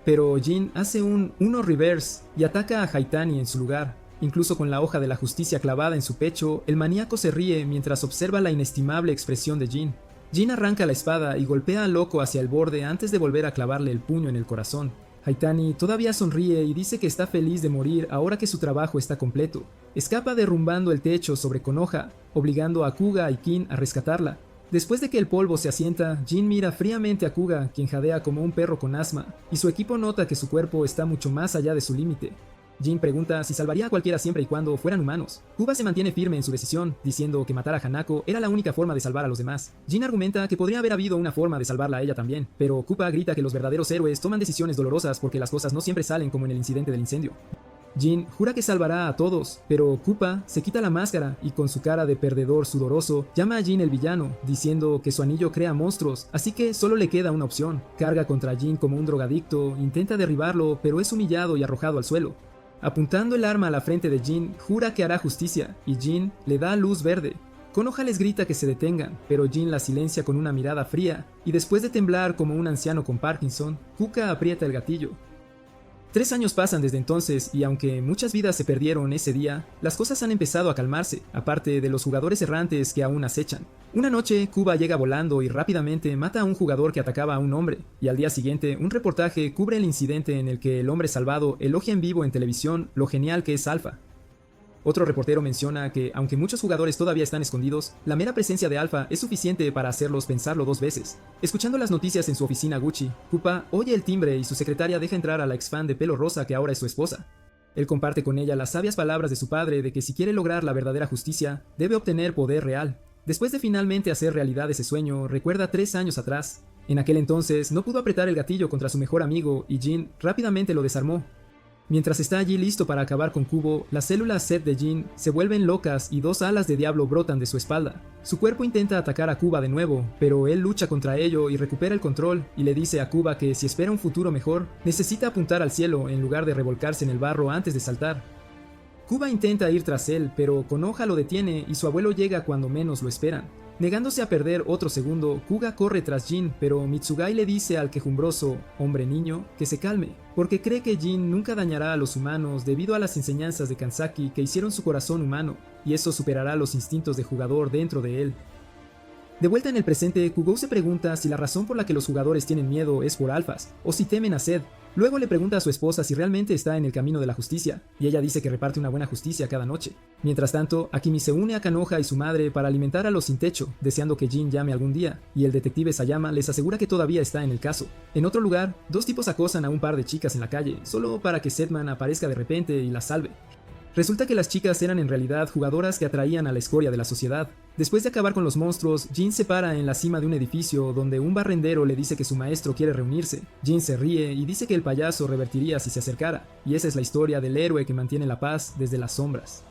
Pero Jin hace un uno reverse y ataca a Haitani en su lugar. Incluso con la hoja de la justicia clavada en su pecho, el maníaco se ríe mientras observa la inestimable expresión de Jin. Jin arranca la espada y golpea al loco hacia el borde antes de volver a clavarle el puño en el corazón. Haitani todavía sonríe y dice que está feliz de morir ahora que su trabajo está completo. Escapa derrumbando el techo sobre Konoha, obligando a Kuga y Kin a rescatarla. Después de que el polvo se asienta, Jin mira fríamente a Kuga, quien jadea como un perro con asma, y su equipo nota que su cuerpo está mucho más allá de su límite. Jin pregunta si salvaría a cualquiera siempre y cuando fueran humanos. Kuba se mantiene firme en su decisión, diciendo que matar a Hanako era la única forma de salvar a los demás. Jin argumenta que podría haber habido una forma de salvarla a ella también, pero Kuba grita que los verdaderos héroes toman decisiones dolorosas porque las cosas no siempre salen como en el incidente del incendio. Jin jura que salvará a todos, pero Kuba se quita la máscara y con su cara de perdedor sudoroso llama a Jin el villano, diciendo que su anillo crea monstruos, así que solo le queda una opción. Carga contra Jin como un drogadicto, intenta derribarlo, pero es humillado y arrojado al suelo. Apuntando el arma a la frente de Jin, jura que hará justicia, y Jin le da luz verde. Konoha les grita que se detengan, pero Jin la silencia con una mirada fría, y después de temblar como un anciano con Parkinson, Kuka aprieta el gatillo. 3 años pasan desde entonces y aunque muchas vidas se perdieron ese día, las cosas han empezado a calmarse, aparte de los jugadores errantes que aún acechan. Una noche, Kuba llega volando y rápidamente mata a un jugador que atacaba a un hombre, y al día siguiente, un reportaje cubre el incidente en el que el hombre salvado elogia en vivo en televisión lo genial que es Alpha. Otro reportero menciona que, aunque muchos jugadores todavía están escondidos, la mera presencia de Alpha es suficiente para hacerlos pensarlo 2 veces. Escuchando las noticias en su oficina Gucci, Kuba oye el timbre y su secretaria deja entrar a la ex-fan de pelo rosa que ahora es su esposa. Él comparte con ella las sabias palabras de su padre de que si quiere lograr la verdadera justicia, debe obtener poder real. Después de finalmente hacer realidad ese sueño, recuerda 3 años atrás. En aquel entonces, no pudo apretar el gatillo contra su mejor amigo y Jin rápidamente lo desarmó. Mientras está allí listo para acabar con Kubo, las células Z de Jin se vuelven locas y 2 alas de diablo brotan de su espalda. Su cuerpo intenta atacar a Kuba de nuevo, pero él lucha contra ello y recupera el control y le dice a Kuba que si espera un futuro mejor, necesita apuntar al cielo en lugar de revolcarse en el barro antes de saltar. Kuba intenta ir tras él, pero Konoha lo detiene y su abuelo llega cuando menos lo esperan. Negándose a perder otro segundo, Kuga corre tras Jin, pero Mitsugai le dice al quejumbroso hombre niño que se calme, porque cree que Jin nunca dañará a los humanos debido a las enseñanzas de Kansaki que hicieron su corazón humano, y eso superará los instintos de jugador dentro de él. De vuelta en el presente, Kugou se pregunta si la razón por la que los jugadores tienen miedo es por alfas, o si temen a Zed. Luego le pregunta a su esposa si realmente está en el camino de la justicia, y ella dice que reparte una buena justicia cada noche. Mientras tanto, Akimi se une a Konoha y su madre para alimentar a los sin techo, deseando que Jin llame algún día, y el detective Sayama les asegura que todavía está en el caso. En otro lugar, 2 tipos acosan a un par de chicas en la calle, solo para que Zedman aparezca de repente y las salve. Resulta que las chicas eran en realidad jugadoras que atraían a la escoria de la sociedad. Después de acabar con los monstruos, Jin se para en la cima de un edificio donde un barrendero le dice que su maestro quiere reunirse. Jin se ríe y dice que el payaso revertiría si se acercara, y esa es la historia del héroe que mantiene la paz desde las sombras.